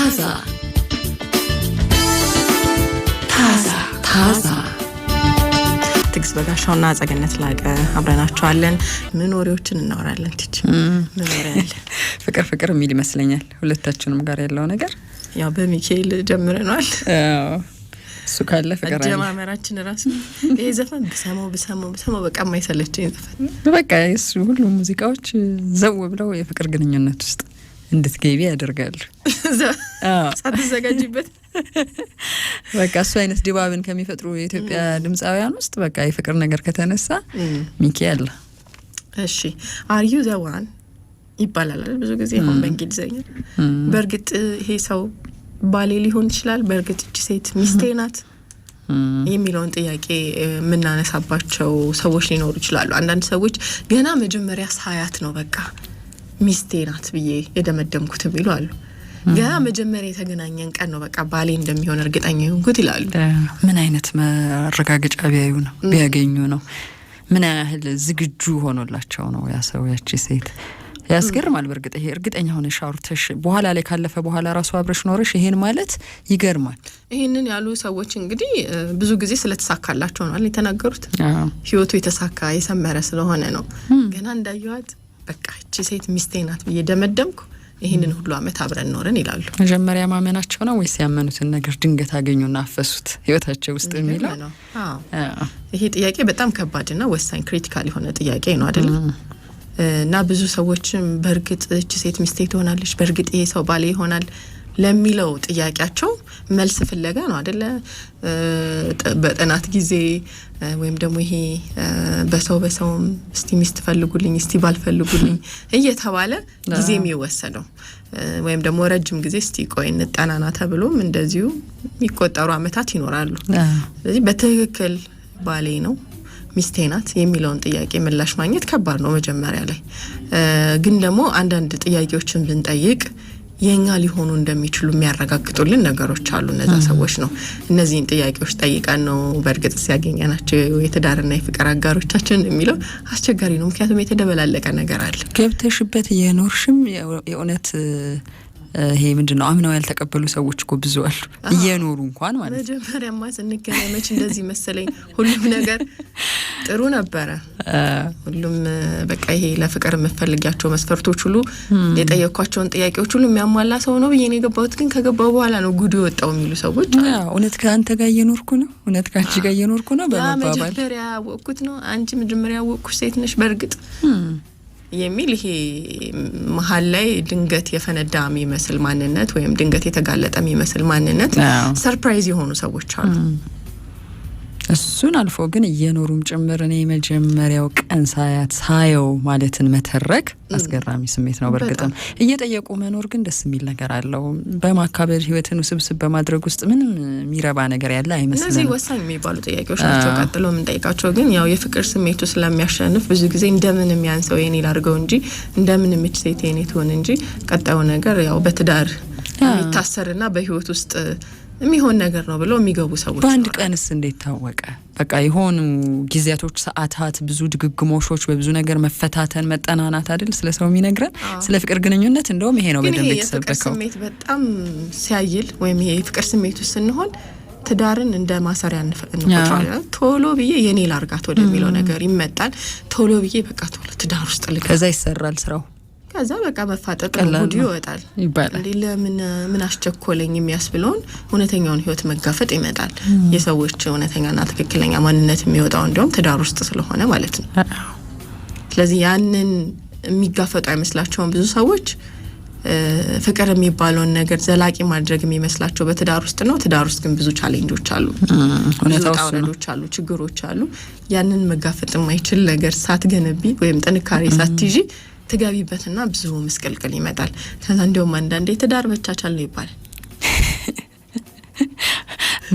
ታዛ ትግስት በጋሻውና ጸገነት ላቀ አብረናቸዋለን። ምን ወሬዎችን እናወራለን? ትች ምን ወሬ አለ? ፍቅር የሚል ይመስለኛል ሁለታችንም ጋር ያለው ነገር። ያው በሚካኤል ጀምረናል። እሱ ካለ ፍቅር አለ። ጀማመራችን ራሱ ይሄ ዘፈን ብሰማው በቃ የማይሰለችኝ ዘፈን በቃ እሱ ሁሉ ሙዚቃዎች ዘው ብለው የፍቅር ግንኙነት ውስጥ እንድትገቢ ያደርጋሉ። ሳትዘጋጂበት በቃ እሱ አይነት ድባብን ከሚፈጥሩ የኢትዮጵያ ድምጻውያን ውስጥ በቃ የፍቅር ነገር ከተነሳ ሚካኤል። እሺ አር ዩ ዘ ዋን ይባላል ብዙ ጊዜ አሁን በእንግሊዘኛ። በእርግጥ ይሄ ሰው ባሌ ሊሆን ይችላል፣ በእርግጥ እቺ ሴት ሚስቴ ናት የሚለውን ጥያቄ የምናነሳባቸው ሰዎች ሊኖሩ ይችላሉ። አንዳንድ ሰዎች ገና መጀመሪያ ሳያት ነው በቃ ሚስቴ ናት ብዬ የደመደምኩት የሚሉ አሉ። ገና መጀመሪያ የተገናኘን ቀን ነው በቃ ባሌ እንደሚሆን እርግጠኛ የሆንኩት ይላሉ። ምን አይነት ማረጋገጫ ቢያገኙ ነው? ምን ያህል ዝግጁ ሆኖላቸው ነው ያ ሰው ያቺ ሴት? ያስገርማል። በእርግጥ ይሄ እርግጠኛ ሆነሽ አውርተሽ በኋላ ላይ ካለፈ በኋላ ራሱ አብረሽ ኖረሽ ይሄን ማለት ይገርማል። ይሄንን ያሉ ሰዎች እንግዲህ ብዙ ጊዜ ስለተሳካላቸው ነው የተናገሩት። ህይወቱ የተሳካ የሰመረ ስለሆነ ነው። ገና እንዳየዋት በቃ እቺ ሴት ሚስቴ ናት ብዬ ደመደምኩ፣ ይሄንን ሁሉ አመት አብረን ኖረን ይላሉ። መጀመሪያ ማመናቸው ነው ወይስ ያመኑትን ነገር ድንገት አገኙና አፈሱት ህይወታቸው ውስጥ የሚለው ነው? ይሄ ጥያቄ በጣም ከባድና ወሳኝ ክሪቲካል የሆነ ጥያቄ ነው አይደል? እና ብዙ ሰዎችም በእርግጥ እቺ ሴት ሚስቴ ትሆናለች፣ በእርግጥ ይሄ ሰው ባሌ ይሆናል ለሚለው ጥያቄያቸው መልስ ፍለጋ ነው አይደለ? በጥናት ጊዜ ወይም ደግሞ ይሄ በሰውም እስቲ ሚስት ፈልጉልኝ እስቲ ባል ፈልጉልኝ እየተባለ ጊዜ የሚወሰደው ወይም ደግሞ ረጅም ጊዜ እስቲ ቆይ እንጠናና ተብሎም እንደዚሁ የሚቆጠሩ አመታት ይኖራሉ። ስለዚህ በትክክል ባሌ ነው ሚስቴ ናት የሚለውን ጥያቄ ምላሽ ማግኘት ከባድ ነው መጀመሪያ ላይ። ግን ደግሞ አንዳንድ ጥያቄዎችን ብንጠይቅ የኛ ሊሆኑ እንደሚችሉ የሚያረጋግጡልን ነገሮች አሉ። እነዛ ሰዎች ነው እነዚህን ጥያቄዎች ጠይቀን ነው በእርግጥ ሲያገኘናቸው የትዳርና የፍቅር አጋሮቻችን የሚለው አስቸጋሪ ነው። ምክንያቱም የተደበላለቀ ነገር አለ። ገብተሽበት የኖርሽም የእውነት ይሄ ምንድነው አምነው ያልተቀበሉ ሰዎች እኮ ብዙ አሉ እየኖሩ እንኳን ማለት ነው። መጀመሪያማ ስንገናኝ መች እንደዚህ መሰለኝ ሁሉም ነገር ጥሩ ነበረ። ሁሉም በቃ ይሄ ለፍቅር የምፈልጋቸው መስፈርቶች ሁሉ የጠየኳቸውን ጥያቄዎች ሁሉ የሚያሟላ ሰው ነው ብዬ ነው የገባሁት። ግን ከገባው በኋላ ነው ጉዱ የወጣው የሚሉ ሰዎች አሉ። እውነት ከአንተ ጋር እየኖርኩ ነው፣ እውነት ከአንቺ ጋር እየኖርኩ ነው በመባባል መጀመሪያ ያወቅኩት ነው አንቺ መጀመሪያ ያወቅኩሽ ሴት ነሽ በእርግጥ የሚል ይሄ መሀል ላይ ድንገት የፈነዳ የሚመስል ማንነት ወይም ድንገት የተጋለጠ የሚመስል ማንነት ሰርፕራይዝ የሆኑ ሰዎች አሉ። እሱን አልፎ ግን እየኖሩም ጭምር እኔ መጀመሪያው ቀን ሳየው ማለትን መተረክ አስገራሚ ስሜት ነው። በእርግጥም እየጠየቁ መኖር ግን ደስ የሚል ነገር አለው። በማካበድ ህይወትን ውስብስብ በማድረግ ውስጥ ምንም የሚረባ ነገር ያለ አይመስልም። እነዚህ ወሳኝ የሚባሉ ጥያቄዎች ናቸው። ቀጥሎ የምንጠይቃቸው ግን ያው የፍቅር ስሜቱ ስለሚያሸንፍ ብዙ ጊዜ እንደምን የሚያንሰው የኔ ላድርገው እንጂ እንደምን ምች ሴት የኔ ትሆን እንጂ ቀጣዩ ነገር ያው በትዳር የሚታሰርና በህይወት ውስጥ የሚሆን ነገር ነው ብለው የሚገቡ ሰዎች በአንድ ቀንስ እንዴት ታወቀ? በቃ የሆኑ ጊዜያቶች፣ ሰዓታት፣ ብዙ ድግግሞሾች፣ በብዙ ነገር መፈታተን፣ መጠናናት አይደል ስለ ሰው የሚነግረን። ስለ ፍቅር ግንኙነት እንደውም ይሄ ነው በደንብ የተሰበከው። ፍቅር ስሜት በጣም ሲያይል ወይም ይሄ ፍቅር ስሜት ውስጥ ስንሆን ትዳርን እንደ ማሰሪያ እንቆጥራለን። ቶሎ ብዬ የኔ ላርጋት ወደሚለው ነገር ይመጣል። ቶሎ ብዬ በቃ ቶሎ ትዳር ውስጥ ልገባ፣ ከዛ ይሰራል ስራው፣ ከዛ በቃ መፋጠጥ ጉድ ይወጣል ይባላል። ለምን ምን አስቸኮለኝ የሚያስብለውን እውነተኛውን ህይወት መጋፈጥ ይመጣል። የሰዎች እውነተኛና ትክክለኛ ማንነት የሚወጣው እንደውም ትዳር ውስጥ ስለሆነ ማለት ነው። ስለዚህ ያንን የሚጋፈጡ አይመስላቸውም ብዙ ሰዎች። ፍቅር የሚባለውን ነገር ዘላቂ ማድረግ የሚመስላቸው በትዳር ውስጥ ነው። ትዳር ውስጥ ግን ብዙ ቻሌንጆች አሉ፣ ሁኔታዎች አሉ፣ ችግሮች አሉ። ያንን መጋፈጥ የማይችል ነገር ሳትገነቢ ወይም ጥንካሬ ሳትይጂ ትገቢበትና ብዙ መስቀልቅል ይመጣል። ከዛ እንደውም አንዳንዴ ትዳር መቻቻል ነው ይባላል።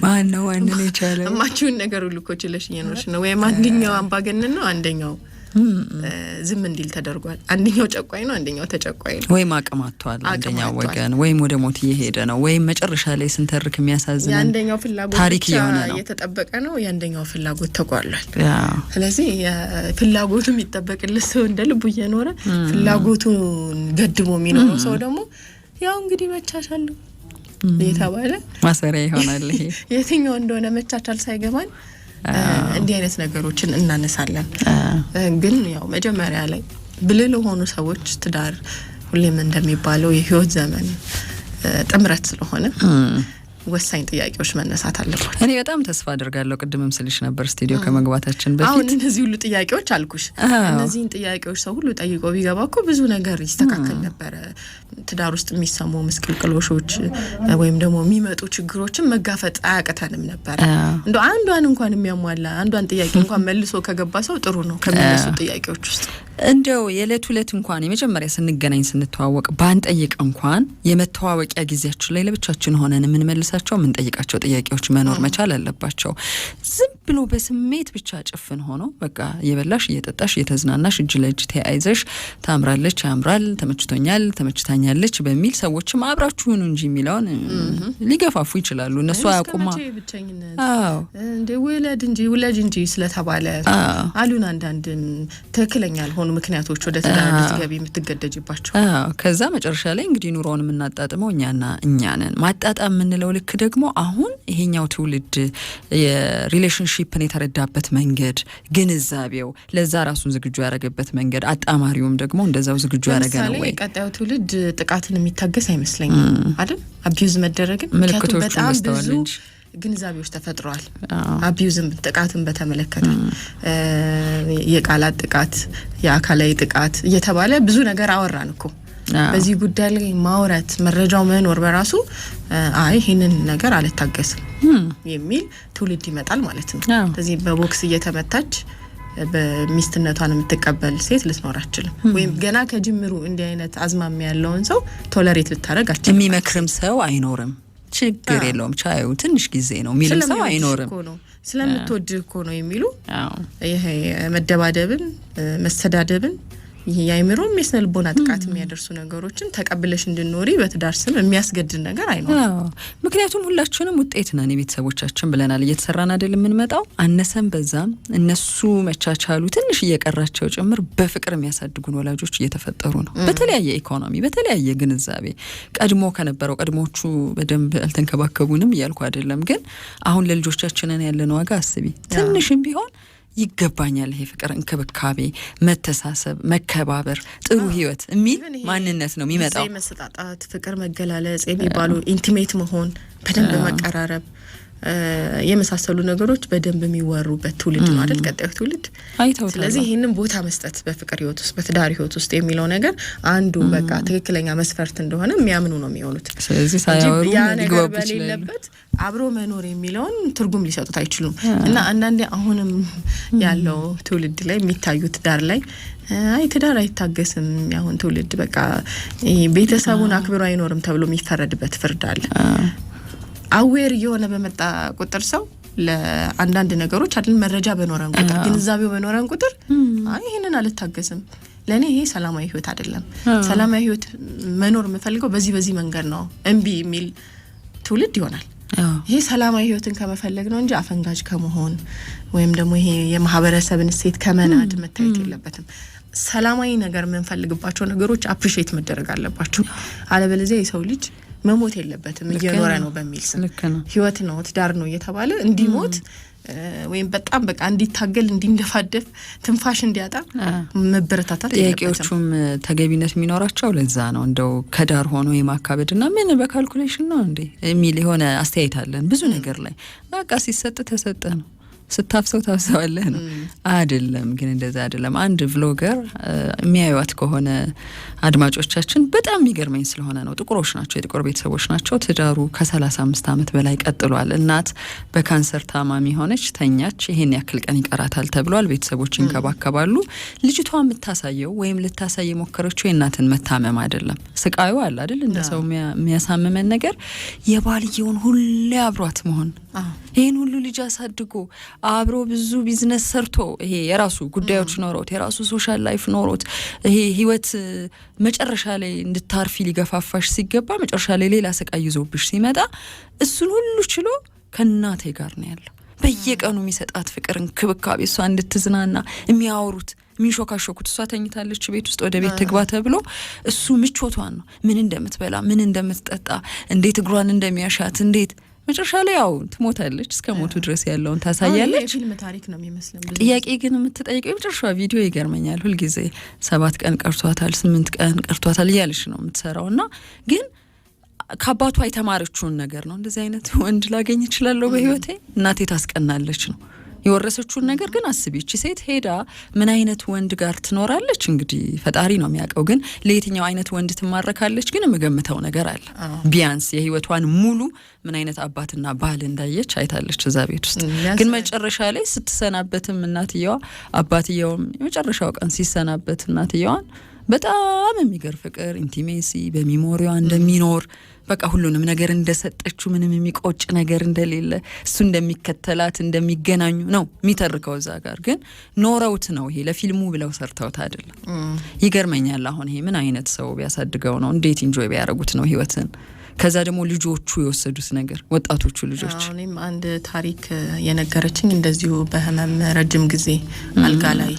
ማን ነው አንደኛ ይቻላል ማቹን ነገር ሁሉ እኮ ችለሽ እየኖርሽ ነው። ወይ አንደኛው አምባገነን ነው፣ አንደኛው ዝም እንዲል ተደርጓል። አንደኛው ጨቋኝ ነው፣ አንደኛው ተጨቋኝ ነው። ወይ ማቀማቷል አንደኛው ወገን ወይም ወደ ሞት እየሄደ ነው፣ ወይ መጨረሻ ላይ ስንተርክ የሚያሳዝን ያንደኛው ፍላጎት ታሪክ የሆነ ነው የተጠበቀ ነው፣ ያንደኛው ፍላጎት ተቋርጧል። ስለዚህ ፍላጎቱ የሚጠበቅለት ሰው እንደ ልቡ እየኖረ ፍላጎቱን ገድሞ የሚኖረው ሰው ደግሞ ያው እንግዲህ መቻቻል የተባለ ማሰሪያ ይሆናል። ይሄ የትኛው እንደሆነ መቻቻል ሳይገባን እንዲህ አይነት ነገሮችን እናነሳለን። ግን ያው መጀመሪያ ላይ ብልህ ለሆኑ ሰዎች ትዳር ሁሌም እንደሚባለው የህይወት ዘመን ጥምረት ስለሆነ ወሳኝ ጥያቄዎች መነሳት አለባቸው። እኔ በጣም ተስፋ አደርጋለሁ። ቅድምም ስልሽ ነበር ስቱዲዮ ከመግባታችን በፊት አሁን እነዚህ ሁሉ ጥያቄዎች አልኩሽ። እነዚህን ጥያቄዎች ሰው ሁሉ ጠይቆ ቢገባ እኮ ብዙ ነገር ይስተካከል ነበረ። ትዳር ውስጥ የሚሰሙ ምስቅልቅሎሾች ወይም ደግሞ የሚመጡ ችግሮችን መጋፈጥ አያቅተንም ነበር። እንደው አንዷን እንኳን የሚያሟላ አንዷን ጥያቄ እንኳን መልሶ ከገባ ሰው ጥሩ ነው ከሚነሱ ጥያቄዎች ውስጥ። እንደው የዕለት እንኳን የመጀመሪያ ስንገናኝ ስንተዋወቅ ባንጠይቅ እንኳን የመተዋወቂያ ጊዜያችን ላይ ለብቻችን ሆነን የምንመልሳቸው የምንጠይቃቸው ጥያቄዎች መኖር መቻል አለባቸው። ዝም ብሎ በስሜት ብቻ ጭፍን ሆኖ በቃ እየበላሽ እየጠጣሽ እየተዝናናሽ እጅ ለእጅ ተያይዘሽ ታምራለች፣ ያምራል፣ ተመችቶኛል፣ ተመችታኛለች በሚል ሰዎችም አብራችሁ ሁኑ እንጂ የሚለውን ሊገፋፉ ይችላሉ። እነሱ አያውቁማ። አዎ እንደ ውለድ እንጂ ስለተባለ አሉን አንዳንድ ትክክለኛ ያልሆኑ ምክንያቶች ወደ ትዳር ልትገቢ የምትገደጅባቸው። ከዛ መጨረሻ ላይ እንግዲህ ኑሮውን የምናጣጥመው እኛ ነን። ማጣጣም የምንለው ልክ ደግሞ አሁን ይሄኛው ትውልድ የሪሌሽንሺፕን የተረዳበት መንገድ፣ ግንዛቤው ለዛ ራሱን ዝግጁ ያደረገበት መንገድ፣ አጣማሪውም ደግሞ እንደዛው ዝግጁ ያደረገ ነው ወይ? ቀጣዩ ትውልድ ጥቃትን የሚታገስ አይመስለኝም አይደል? አቢዩዝ መደረግን ምልክቶቹ በጣም በስተዋል እንጂ ግንዛቤዎች ተፈጥሯል። አቢዩዝም ጥቃትን በተመለከተ የቃላት ጥቃት፣ የአካላዊ ጥቃት እየተባለ ብዙ ነገር አወራን እኮ። በዚህ ጉዳይ ላይ ማውራት መረጃው መኖር በራሱ ይሄንን ነገር አልታገስም የሚል ትውልድ ይመጣል ማለት ነው። ስለዚህ በቦክስ እየተመታች በሚስትነቷን የምትቀበል ሴት ልትኖር አትችልም። ወይም ገና ከጅምሩ እንዲህ አይነት አዝማሚያ ያለውን ሰው ቶለሬት ልታረግ አትችልም። የሚመክርም ሰው አይኖርም። ችግር የለውም ቻዩ ትንሽ ጊዜ ነው የሚልም ሰው አይኖርም። ስለምትወድህ እኮ ነው የሚሉ ይሄ መደባደብን፣ መሰዳደብን ይሄ ያይምሮም የስነ ልቦና ጥቃት የሚያደርሱ ነገሮችን ተቀብለሽ እንድንኖሪ በትዳር ስም የሚያስገድድ ነገር አይኖርም። ምክንያቱም ሁላችንም ውጤት ነን የቤተሰቦቻችን ብለናል። እየተሰራን አይደል የምንመጣው። አነሰም በዛም እነሱ መቻቻሉ ትንሽ እየቀራቸው ጭምር በፍቅር የሚያሳድጉን ወላጆች እየተፈጠሩ ነው። በተለያየ ኢኮኖሚ፣ በተለያየ ግንዛቤ ቀድሞ ከነበረው ቀድሞቹ በደንብ አልተንከባከቡንም እያልኩ አይደለም። ግን አሁን ለልጆቻችንን ያለን ዋጋ አስቢ። ትንሽም ቢሆን ይገባኛል ይሄ ፍቅር፣ እንክብካቤ፣ መተሳሰብ፣ መከባበር፣ ጥሩ ህይወት የሚል ማንነት ነው የሚመጣው። መሰጣጣት፣ ፍቅር፣ መገላለጽ የሚባሉ ኢንቲሜት መሆን፣ በደንብ መቀራረብ የመሳሰሉ ነገሮች በደንብ የሚወሩበት ትውልድ ነው አይደል ቀጣዩ ትውልድ። ስለዚህ ይሄንን ቦታ መስጠት በፍቅር ህይወት ውስጥ በትዳር ህይወት ውስጥ የሚለው ነገር አንዱ በቃ ትክክለኛ መስፈርት እንደሆነ የሚያምኑ ነው የሚሆኑት። ስለዚህ ሳያወሩ ያ ነገር በሌለበት አብሮ መኖር የሚለውን ትርጉም ሊሰጡት አይችሉም። እና አንዳንዴ አሁንም ያለው ትውልድ ላይ የሚታዩ ትዳር ላይ ትዳር አይታገስም ያሁን ትውልድ በቃ ቤተሰቡን አክብሮ አይኖርም ተብሎ የሚፈረድበት ፍርድ አለ። አዌር የሆነ በመጣ ቁጥር ሰው ለአንዳንድ ነገሮች አይደል መረጃ በኖረን ቁጥር ግንዛቤው በኖረን ቁጥር ይሄንን አልታገስም፣ ለኔ ይሄ ሰላማዊ ህይወት አይደለም፣ ሰላማዊ ህይወት መኖር የምፈልገው በዚህ መንገድ ነው እምቢ የሚል ትውልድ ይሆናል። ይሄ ሰላማዊ ህይወትን ከመፈለግ ነው እንጂ አፈንጋጅ ከመሆን ወይም ደግሞ ይሄ የማህበረሰብን እሴት ከመናድ መታየት የለበትም። ሰላማዊ ነገር የምንፈልግባቸው ነገሮች አፕሪሺየት መደረግ አለባቸው። አለበለዚያ የሰው ልጅ መሞት የለበትም እየኖረ ነው በሚል ስም ህይወት ነው ትዳር ነው እየተባለ እንዲሞት ወይም በጣም በቃ እንዲታገል እንዲንደፋደፍ ትንፋሽ እንዲያጣ መበረታታት ጥያቄዎቹም ተገቢነት የሚኖራቸው ለዛ ነው። እንደው ከዳር ሆኖ የማካበድና ምን በካልኩሌሽን ነው እንዴ የሚል የሆነ አስተያየት አለን ብዙ ነገር ላይ። በቃ ሲሰጥ ተሰጠ ነው፣ ስታፍሰው ታፍሰዋለህ ነው አይደለም። ግን እንደዛ አይደለም። አንድ ቭሎገር የሚያዩት ከሆነ አድማጮቻችን በጣም የሚገርመኝ ስለሆነ ነው። ጥቁሮች ናቸው፣ የጥቁር ቤተሰቦች ናቸው። ትዳሩ ከ35 ዓመት በላይ ቀጥሏል። እናት በካንሰር ታማሚ ሆነች፣ ተኛች፣ ይሄን ያክል ቀን ይቀራታል ተብሏል። ቤተሰቦች ይንከባከባሉ። ልጅቷ የምታሳየው ወይም ልታሳይ የሞከረችው የእናትን መታመም አይደለም። ስቃዩ አለ አይደል እንደ ሰው የሚያሳምመን ነገር የባልየውን ሁሌ አብሯት መሆን፣ ይሄን ሁሉ ልጅ አሳድጎ አብሮ ብዙ ቢዝነስ ሰርቶ ይሄ የራሱ ጉዳዮች ኖሮት የራሱ ሶሻል ላይፍ ኖሮት ይሄ ህይወት መጨረሻ ላይ እንድታርፊ ሊገፋፋሽ ሲገባ መጨረሻ ላይ ሌላ ስቃይ ይዞብሽ ሲመጣ እሱን ሁሉ ችሎ ከእናቴ ጋር ነው ያለው። በየቀኑ የሚሰጣት ፍቅር፣ እንክብካቤ፣ እሷ እንድትዝናና የሚያወሩት ሚንሾካሾኩት። እሷ ተኝታለች ቤት ውስጥ ወደ ቤት ትግባ ተብሎ እሱ ምቾቷን ነው ምን እንደምትበላ ምን እንደምትጠጣ እንዴት እግሯን እንደሚያሻት እንዴት መጨረሻ ላይ ያው ትሞታለች እስከ ሞቱ ድረስ ያለውን ታሳያለች። ፊልም ታሪክ ነው የሚመስለው። ጥያቄ ግን የምትጠይቀው የመጨረሻ ቪዲዮ ይገርመኛል። ሁልጊዜ 7 ቀን ቀርቷታል 8 ቀን ቀርቷታል እያለች ነው የምትሰራውና ግን ከአባቷ የተማረችውን ነገር ነው። እንደዚህ አይነት ወንድ ላገኝ እችላለሁ በህይወቴ እናቴ ታስቀናለች ነው የወረሰችውን ነገር። ግን አስቢች ሴት ሄዳ ምን አይነት ወንድ ጋር ትኖራለች እንግዲህ ፈጣሪ ነው የሚያውቀው። ግን ለየትኛው አይነት ወንድ ትማረካለች ግን የምገምተው ነገር አለ። ቢያንስ የህይወቷን ሙሉ ምን አይነት አባትና ባል እንዳየች አይታለች እዛ ቤት ውስጥ። ግን መጨረሻ ላይ ስትሰናበትም እናትየዋ አባትየውም የመጨረሻው ቀን ሲሰናበት እናትየዋን በጣም የሚገርም ፍቅር ኢንቲሜሲ በሚሞሪዋ እንደሚኖር በቃ ሁሉንም ነገር እንደሰጠችው ምንም የሚቆጭ ነገር እንደሌለ እሱ እንደሚከተላት እንደሚገናኙ ነው የሚተርከው እዛ ጋር። ግን ኖረውት ነው ይሄ ለፊልሙ ብለው ሰርተውት አይደለም። ይገርመኛል አሁን ይሄ ምን አይነት ሰው ቢያሳድገው ነው እንዴት ኢንጆይ ቢያደርጉት ነው ህይወትን። ከዛ ደግሞ ልጆቹ የወሰዱት ነገር ወጣቶቹ ልጆች። እኔም አንድ ታሪክ የነገረችኝ እንደዚሁ በህመም ረጅም ጊዜ አልጋ ላይ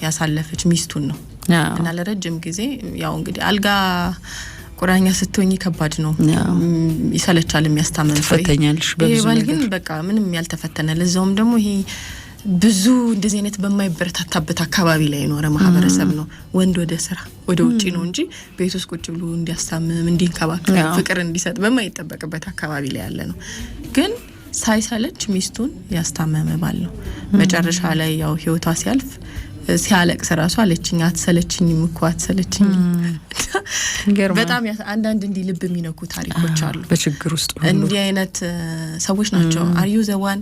ያሳለፈች ሚስቱን ነው እና ለረጅም ጊዜ ያው እንግዲህ አልጋ ቁራኛ ስትሆኚ ከባድ ነው ይሰለቻል የሚያስታመም ሰው ይሄ ግን በቃ ምንም ያልተፈተነ ለዛውም ደግሞ ይሄ ብዙ እንደዚህ አይነት በማይበረታታበት አካባቢ ላይ የኖረ ማህበረሰብ ነው። ወንድ ወደ ስራ ወደ ውጪ ነው እንጂ ቤት ውስጥ ቁጭ ብሎ እንዲያስታምም እንዲንከባከብ ፍቅር እንዲሰጥ በማይጠበቅበት አካባቢ ላይ ያለ ነው። ግን ሳይሰለች ሚስቱን ያስታመመ ባል ነው። መጨረሻ ላይ ያው ህይወቷ ሲያልፍ ሲያለቅስ ራሱ አለችኝ አትሰለችኝም እኮ አትሰለችኝም። በጣም አንዳንድ እንዲህ ልብ የሚነኩ ታሪኮች አሉ። በችግር ውስጥ እንዲህ አይነት ሰዎች ናቸው አርዩ ዘዋን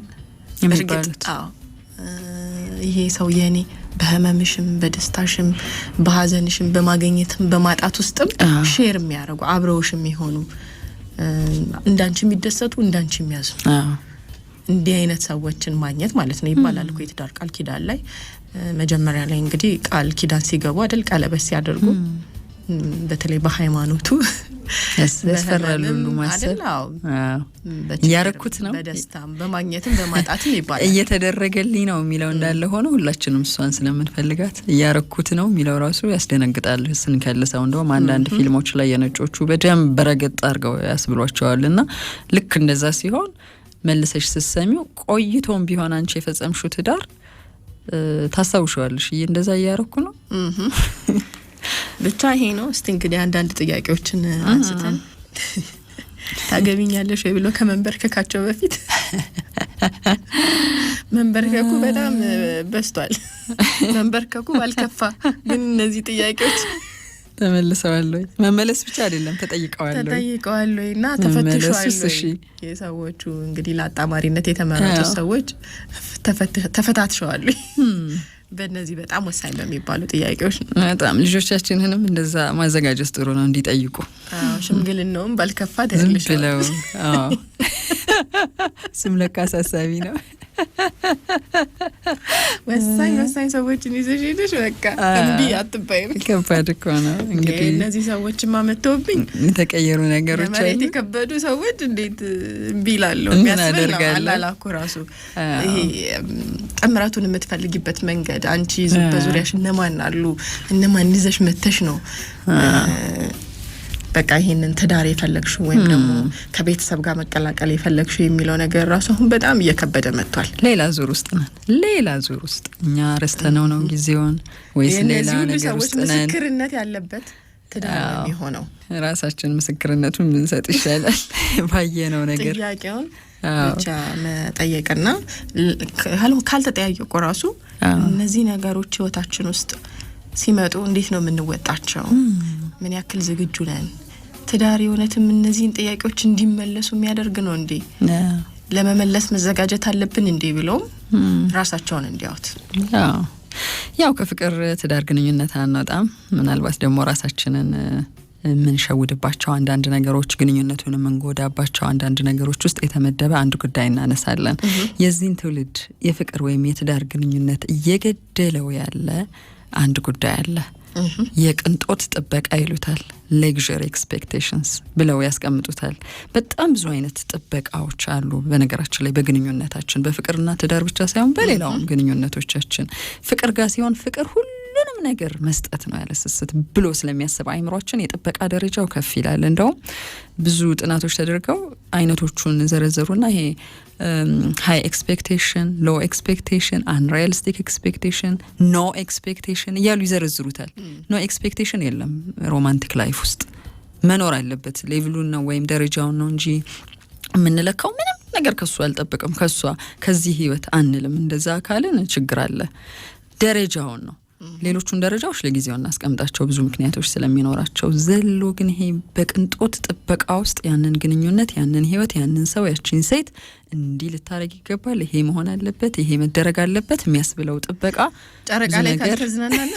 የሚባሉት። ይሄ ሰው የኔ በህመምሽም በደስታሽም በሀዘንሽም በማግኘትም በማጣት ውስጥም ሼር የሚያደርጉ አብረውሽ የሚሆኑ እንዳንቺ የሚደሰቱ እንዳንቺ የሚያዝኑ እንዲህ አይነት ሰዎችን ማግኘት ማለት ነው ይባላል እኮ የትዳር ቃል ኪዳን ላይ መጀመሪያ ላይ እንግዲህ ቃል ኪዳን ሲገቡ አይደል ቀለበት ሲያደርጉ በተለይ በሃይማኖቱ ያስፈራሉ ማለት ያረኩት ነው። በደስታም በማግኘትም በማጣትም ይባላል እየተደረገልኝ ነው የሚለው እንዳለ ሆኖ ሁላችንም እሷን ስለምንፈልጋት ያረኩት ነው የሚለው ራሱ ያስደነግጣል። ስንከልሰው እንደውም አንዳንድ ፊልሞች ላይ የነጮቹ በደንብ በረገጥ አድርገው ያስብሏቸዋልና ልክ እንደዛ ሲሆን መልሰሽ ስትሰሚው ቆይቶም ቢሆን አንቺ የፈጸምሽው ትዳር ታስታውሻለሽ እንደዛ ያረኩ ነው ብቻ ይሄ ነው። እስቲ እንግዲህ አንዳንድ ጥያቄዎችን አንስተን ታገቢኛለሽ ወይ ብሎ ከመንበርከካቸው በፊት መንበርከኩ በጣም በስቷል። መንበርከኩ ባልከፋ ግን እነዚህ ጥያቄዎች ተመልሰዋል ወይ መመለስ ብቻ አይደለም ተጠይቀዋል ወይና ተፈትሸዋል ወይ የሰዎቹ እንግዲህ ለአጣማሪነት የተመረጡ ሰዎች ተፈታትሸዋል ወይ በእነዚህ በጣም ወሳኝ በሚባሉ ጥያቄዎች በጣም ልጆቻችንንም እንደዛ ማዘጋጀት ጥሩ ነው እንዲጠይቁ። ሽምግልናውም ባልከፋ ተልልሽ ብለው ስም ለካ አሳሳቢ ነው። ወሳኝ ሰዎችን ይዘሽ ሄደሽ በቃ እንቢ አትባይም። ከባድ እኮ ነው እንግዲህ እነዚህ ሰዎችማ መተውብኝ የተቀየሩ ነገሮች አሉ። የከበዱ ሰዎች እንዴት እንቢ ይላሉ የሚያስብል አላላኩ ራሱ ይሄ ጥምረቱን የምትፈልጊበት መንገድ አንቺ በዙሪያሽ እነማን አሉ እነማን ይዘሽ መተሽ ነው በቃ ይሄንን ትዳር የፈለግሽው ወይም ደግሞ ከቤተሰብ ጋር መቀላቀል የፈለግሽው የሚለው ነገር ራሱ አሁን በጣም እየከበደ መጥቷል። ሌላ ዙር ውስጥ እኛ ረስተነው ነው ጊዜውን ወይስ ሌላ ነገር ውስጥ ነን? ምስክርነት ያለበት ትዳር ነው የሚሆነው። ራሳችን ምስክርነቱን ብንሰጥ ይሻላል ባየነው ነገር ጥያቄውን ብቻ መጠየቅና ካልተጠያየቁ ራሱ እነዚህ ነገሮች ህይወታችን ውስጥ ሲመጡ እንዴት ነው የምንወጣቸው? ምን ያክል ዝግጁ ነን? ትዳር የሆነትም እነዚህን ጥያቄዎች እንዲመለሱ የሚያደርግ ነው እንዴ? ለመመለስ መዘጋጀት አለብን እንዴ ብለውም ራሳቸውን እንዲያውት ያው ከፍቅር ትዳር ግንኙነት አንወጣም። ምናልባት ደግሞ ራሳችንን ምንሸውድባቸው አንዳንድ ነገሮች ግንኙነቱን መንጎዳባቸው አንዳንድ ነገሮች ውስጥ የተመደበ አንድ ጉዳይ እናነሳለን። የዚህን ትውልድ የፍቅር ወይም የትዳር ግንኙነት እየገደለው ያለ አንድ ጉዳይ አለ። የቅንጦት ጥበቃ ይሉታል። ሌግዠሪ ኤክስፔክቴሽንስ ብለው ያስቀምጡታል። በጣም ብዙ አይነት ጥበቃዎች አሉ በነገራችን ላይ በግንኙነታችን በፍቅርና ትዳር ብቻ ሳይሆን በሌላውም ግንኙነቶቻችን። ፍቅር ጋር ሲሆን ፍቅር ሁሉ ሁሉንም ነገር መስጠት ነው ያለ ስስት ብሎ ስለሚያስብ አይምሮአችን የጥበቃ ደረጃው ከፍ ይላል። እንደውም ብዙ ጥናቶች ተደርገው አይነቶቹን ዘረዘሩና ይሄ ሃይ ኤክስፔክቴሽን፣ ሎ ኤክስፔክቴሽን፣ አንሪያሊስቲክ ኤክስፔክቴሽን፣ ኖ ኤክስፔክቴሽን እያሉ ይዘረዝሩታል። ኖ ኤክስፔክቴሽን የለም ሮማንቲክ ላይፍ ውስጥ መኖር አለበት። ሌቭሉን ነው ወይም ደረጃውን ነው እንጂ የምንለካው ምንም ነገር ከሱ አልጠብቅም ከሷ ከዚህ ህይወት አንልም። እንደዛ ካልን ችግር አለ። ደረጃውን ነው። ሌሎቹን ደረጃዎች ለጊዜው እናስቀምጣቸው ብዙ ምክንያቶች ስለሚኖራቸው። ዘሎ ግን ይሄ በቅንጦት ጥበቃ ውስጥ ያንን ግንኙነት፣ ያንን ህይወት፣ ያንን ሰው፣ ያቺን ሴት እንዲህ ልታረግ ይገባል፣ ይሄ መሆን አለበት፣ ይሄ መደረግ አለበት የሚያስብለው ጥበቃ ጨረቃ ላይ ካልተዝናናና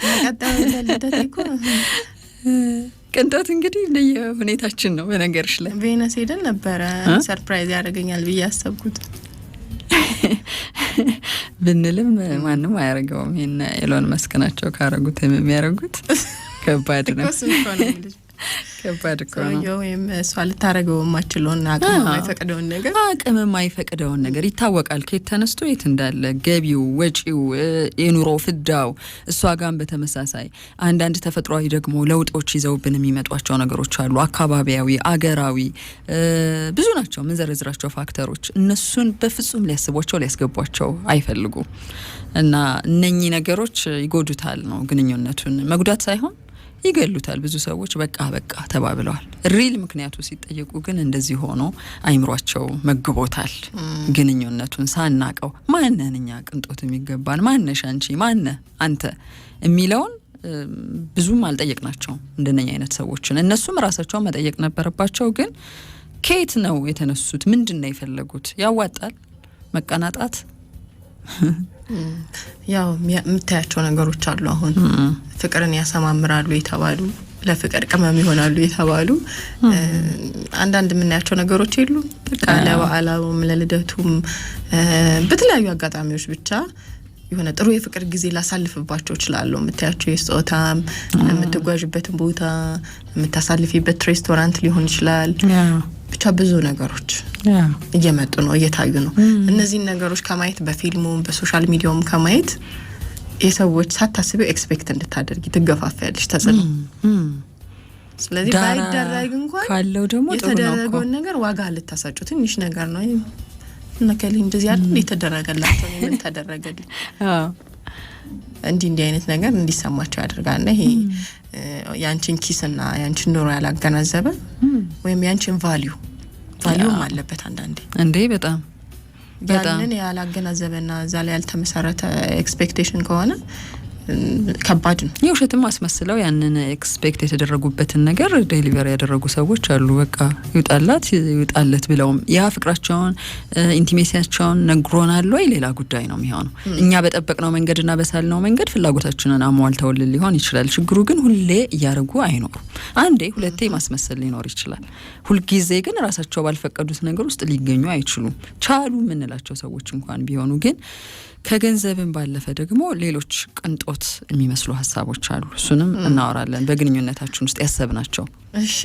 መቀጠል እንደልደት እኮ ቅንጦት እንግዲህ ለየሁኔታችን ነው። በነገርሽ ላይ ቬነስ ሄደን ነበረ ሰርፕራይዝ ያደርገኛል ብዬ ያሰብኩት ብንልም ማንም አያረገውም። ይሄን ኤሎን መስክ ናቸው ካረጉት የሚያረጉት። ከባድ ነው። ከባድ እኮ ነው። ወይም እሷ ልታረገው ማችለውና አቅም የማይፈቅደውን ነገር ይታወቃል። ከየት ተነስቶ የት እንዳለ ገቢው፣ ወጪው፣ የኑሮ ፍዳው እሷ ጋር በተመሳሳይ አንዳንድ ተፈጥሯዊ ደግሞ ለውጦች ይዘውብን የሚመጧቸው ነገሮች አሉ። አካባቢያዊ፣ አገራዊ ብዙ ናቸው ምንዘረዝራቸው ፋክተሮች። እነሱን በፍጹም ሊያስቧቸው ሊያስገቧቸው አይፈልጉም እና እነኚህ ነገሮች ይጎዱታል ነው ግንኙነቱን መጉዳት ሳይሆን ይገሉታል። ብዙ ሰዎች በቃ ተባብለዋል። ሪል ምክንያቱ ሲጠየቁ ግን እንደዚህ ሆኖ አይምሯቸው መግቦታል። ግንኙነቱን ሳናቀው ማነን እኛ ቅንጦት የሚገባን ማነሽ አንቺ ማነ አንተ የሚለውን ብዙም አልጠየቅናቸውም እንደነኛ አይነት ሰዎችን። እነሱም ራሳቸው መጠየቅ ነበረባቸው። ግን ከየት ነው የተነሱት? ምንድነው የፈለጉት? ያዋጣል መቀናጣት ያው የምታያቸው ነገሮች አሉ። አሁን ፍቅርን ያሰማምራሉ የተባሉ ለፍቅር ቅመም ይሆናሉ የተባሉ አንዳንድ የምናያቸው ነገሮች የሉ። በቃ ለበዓላውም ለልደቱም በተለያዩ አጋጣሚዎች ብቻ የሆነ ጥሩ የፍቅር ጊዜ ላሳልፍባቸው እችላለሁ የምታያቸው የስጦታም የምትጓዥበትን ቦታ የምታሳልፊበት ሬስቶራንት ሊሆን ይችላል። ብቻ ብዙ ነገሮች እየመጡ ነው እየታዩ ነው። እነዚህን ነገሮች ከማየት በፊልሙም በሶሻል ሚዲያውም ከማየት የሰዎች ሳታስበው ኤክስፔክት እንድታደርጊ ትገፋፋያለሽ ተጽዕኖ። ስለዚህ ባይደረግ እንኳን ካለው ደግሞ የተደረገውን ነገር ዋጋ ልታሳጩ ትንሽ ነገር ነው ነከሊ እንደዚህ አይደል የተደረገላቸው ምን ተደረገልኝ እንዲህ አይነት ነገር እንዲሰማቸው ያደርጋል። ይሄ ያንቺን ኪስና ያንቺን ኑሮ ያላገናዘበ ወይም ያንቺን ቫልዩ አለበት አንዳንዴ እንዴ በጣም ያንን ያላገናዘበና እዛ ላይ ያልተመሰረተ ኤክስፔክቴሽን ከሆነ ከባድ ነው። የውሸትም አስመስለው ያንን ኤክስፔክት የተደረጉበትን ነገር ዴሊቨሪ ያደረጉ ሰዎች አሉ። በቃ ይውጣለት ብለውም ያ ፍቅራቸውን ኢንቲሜሲያቸውን ነግሮናል ወይ ሌላ ጉዳይ ነው የሚሆነው። እኛ በጠበቅነው መንገድና በሳልነው መንገድ ፍላጎታችንን አሟልተውልን ሊሆን ይችላል። ችግሩ ግን ሁሌ እያረጉ አይኖሩም። አንዴ ሁለቴ ማስመሰል ሊኖር ይችላል። ሁልጊዜ ግን ራሳቸው ባልፈቀዱት ነገር ውስጥ ሊገኙ አይችሉም። ቻሉ የምንላቸው ሰዎች እንኳን ቢሆኑ ግን ከገንዘብን ባለፈ ደግሞ ሌሎች ቅንጦት የሚመስሉ ሀሳቦች አሉ። እሱንም እናወራለን በግንኙነታችን ውስጥ ያሰብናቸው። እሺ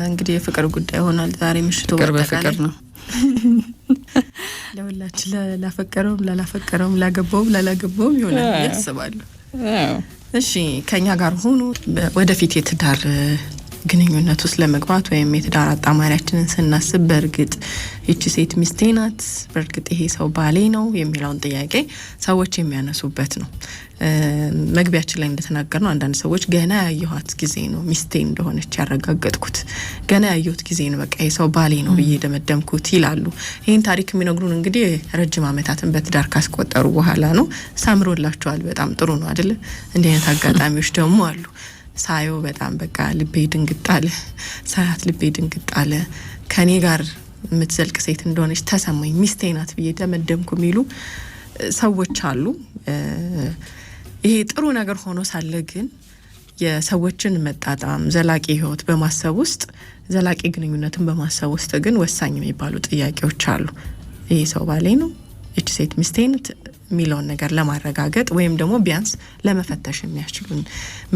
እንግዲህ የፍቅር ጉዳይ ሆኗል ዛሬ ምሽቱ። በፍቅር ነው ለሁላችን ላፈቀረውም ላላፈቀረውም ላገባውም ላላገባውም ይሆናል ያስባሉ። እሺ ከኛ ጋር ሆኖ ወደፊት የትዳር ግንኙነት ውስጥ ለመግባት ወይም የትዳር አጣማሪያችንን ስናስብ በእርግጥ እቺ ሴት ሚስቴ ናት፣ በእርግጥ ይሄ ሰው ባሌ ነው የሚለውን ጥያቄ ሰዎች የሚያነሱበት ነው። መግቢያችን ላይ እንደተናገርነው አንዳንድ ሰዎች ገና ያየኋት ጊዜ ነው ሚስቴ እንደሆነች ያረጋገጥኩት፣ ገና ያየሁት ጊዜ ነው በቃ ይሄ ሰው ባሌ ነው ብዬ ደመደምኩት ይላሉ። ይሄን ታሪክ የሚነግሩን እንግዲህ ረጅም ዓመታትን በትዳር ካስቆጠሩ በኋላ ነው። ሳምሮላቸዋል። በጣም ጥሩ ነው አይደል? እንዲህ አይነት አጋጣሚዎች ደግሞ አሉ። ሳየው በጣም በቃ ልቤ ድንግጣለ፣ ሳያት ልቤ ድንግጣለ፣ ከኔ ጋር የምትዘልቅ ሴት እንደሆነች ተሰማኝ፣ ሚስቴ ናት ብዬ ደመደምኩ የሚሉ ሰዎች አሉ። ይሄ ጥሩ ነገር ሆኖ ሳለ ግን የሰዎችን መጣጣም ዘላቂ ህይወት በማሰብ ውስጥ ዘላቂ ግንኙነትን በማሰብ ውስጥ ግን ወሳኝ የሚባሉ ጥያቄዎች አሉ። ይሄ ሰው ባሌ ነው፣ እቺ ሴት ሚስቴ ናት የሚለውን ነገር ለማረጋገጥ ወይም ደግሞ ቢያንስ ለመፈተሽ የሚያስችሉን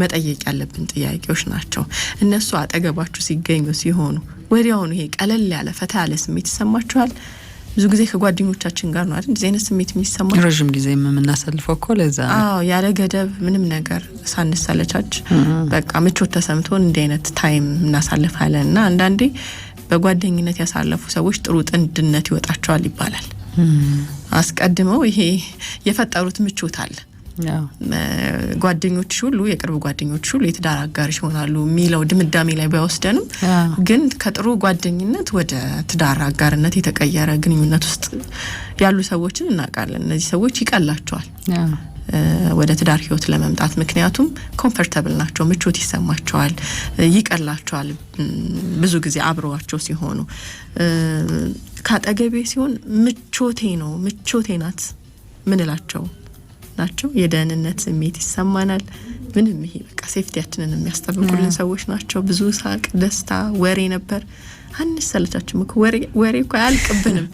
መጠየቅ ያለብን ጥያቄዎች ናቸው። እነሱ አጠገባችሁ ሲገኙ ሲሆኑ ወዲያውኑ ይሄ ቀለል ያለ ፈታ ያለ ስሜት ይሰማችኋል? ብዙ ጊዜ ከጓደኞቻችን ጋር ነው አይደል እንደዚህ አይነት ስሜት የሚሰማው ረጅም ጊዜ የምናሳልፈው እኮ ለዛ ያለ ገደብ ምንም ነገር ሳንሰለቻች በቃ ምቾት ተሰምቶን እንዲህ አይነት ታይም እናሳልፋለንና አንዳንዴ በጓደኝነት ያሳለፉ ሰዎች ጥሩ ጥንድነት ይወጣቸዋል ይባላል አስቀድመው ይሄ የፈጠሩት ምቾት አለ ጓደኞች ሁሉ የቅርብ ጓደኞች ሁሉ የትዳር አጋር ይሆናሉ የሚለው ድምዳሜ ላይ ባይወስደንም ግን ከጥሩ ጓደኝነት ወደ ትዳር አጋርነት የተቀየረ ግንኙነት ውስጥ ያሉ ሰዎችን እናውቃለን እነዚህ ሰዎች ይቀላቸዋል ወደ ትዳር ህይወት ለመምጣት ምክንያቱም ኮምፎርታብል ናቸው ምቾት ይሰማቸዋል ይቀላቸዋል ብዙ ጊዜ አብረዋቸው ሲሆኑ ካጠገቤ ሲሆን ምቾቴ ናት ምንላቸው ናቸው የደህንነት ስሜት ይሰማናል ምንም ይሄ በቃ ሴፍቲያችንን የሚያስጠብቁልን ሰዎች ናቸው ብዙ ሳቅ ደስታ ወሬ ነበር አንሰለቻችም እኮ ወሬ እኮ አያልቅብንም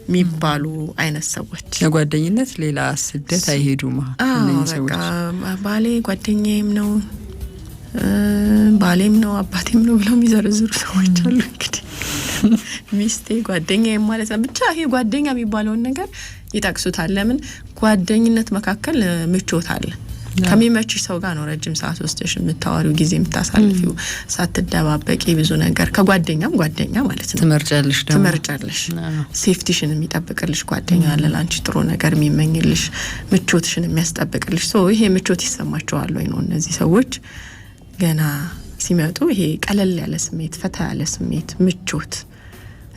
የሚባሉ አይነት ሰዎች ለጓደኝነት ሌላ ስደት አይሄዱም እነዚህ ሰዎች ባሌ ጓደኛዬም ነው ባሌም ነው አባቴም ነው ብለው የሚዘረዝሩ ሰዎች አሉ እንግዲህ ሚስቴ ጓደኛዬ ማለት ነው ብቻ ይሄ ጓደኛ የሚባለውን ነገር ይጠቅሱታል ለምን ጓደኝነት መካከል ምቾት አለ ከሚመችሽ ሰው ጋር ነው ረጅም ሰዓት ወስደሽ የምታወሪው ጊዜ የምታሳልፊው ሳትደባበቂ ብዙ ነገር ከጓደኛም ጓደኛ ማለት ነው ትመርጫለሽ ሴፍቲሽን የሚጠብቅልሽ ጓደኛ አለ ላንቺ ጥሩ ነገር የሚመኝልሽ ምቾትሽን የሚያስጠብቅልሽ ይሄ ምቾት ይሰማቸዋል ወይ ነው እነዚህ ሰዎች ገና ሲመጡ ይሄ ቀለል ያለ ስሜት ፈታ ያለ ስሜት ምቾት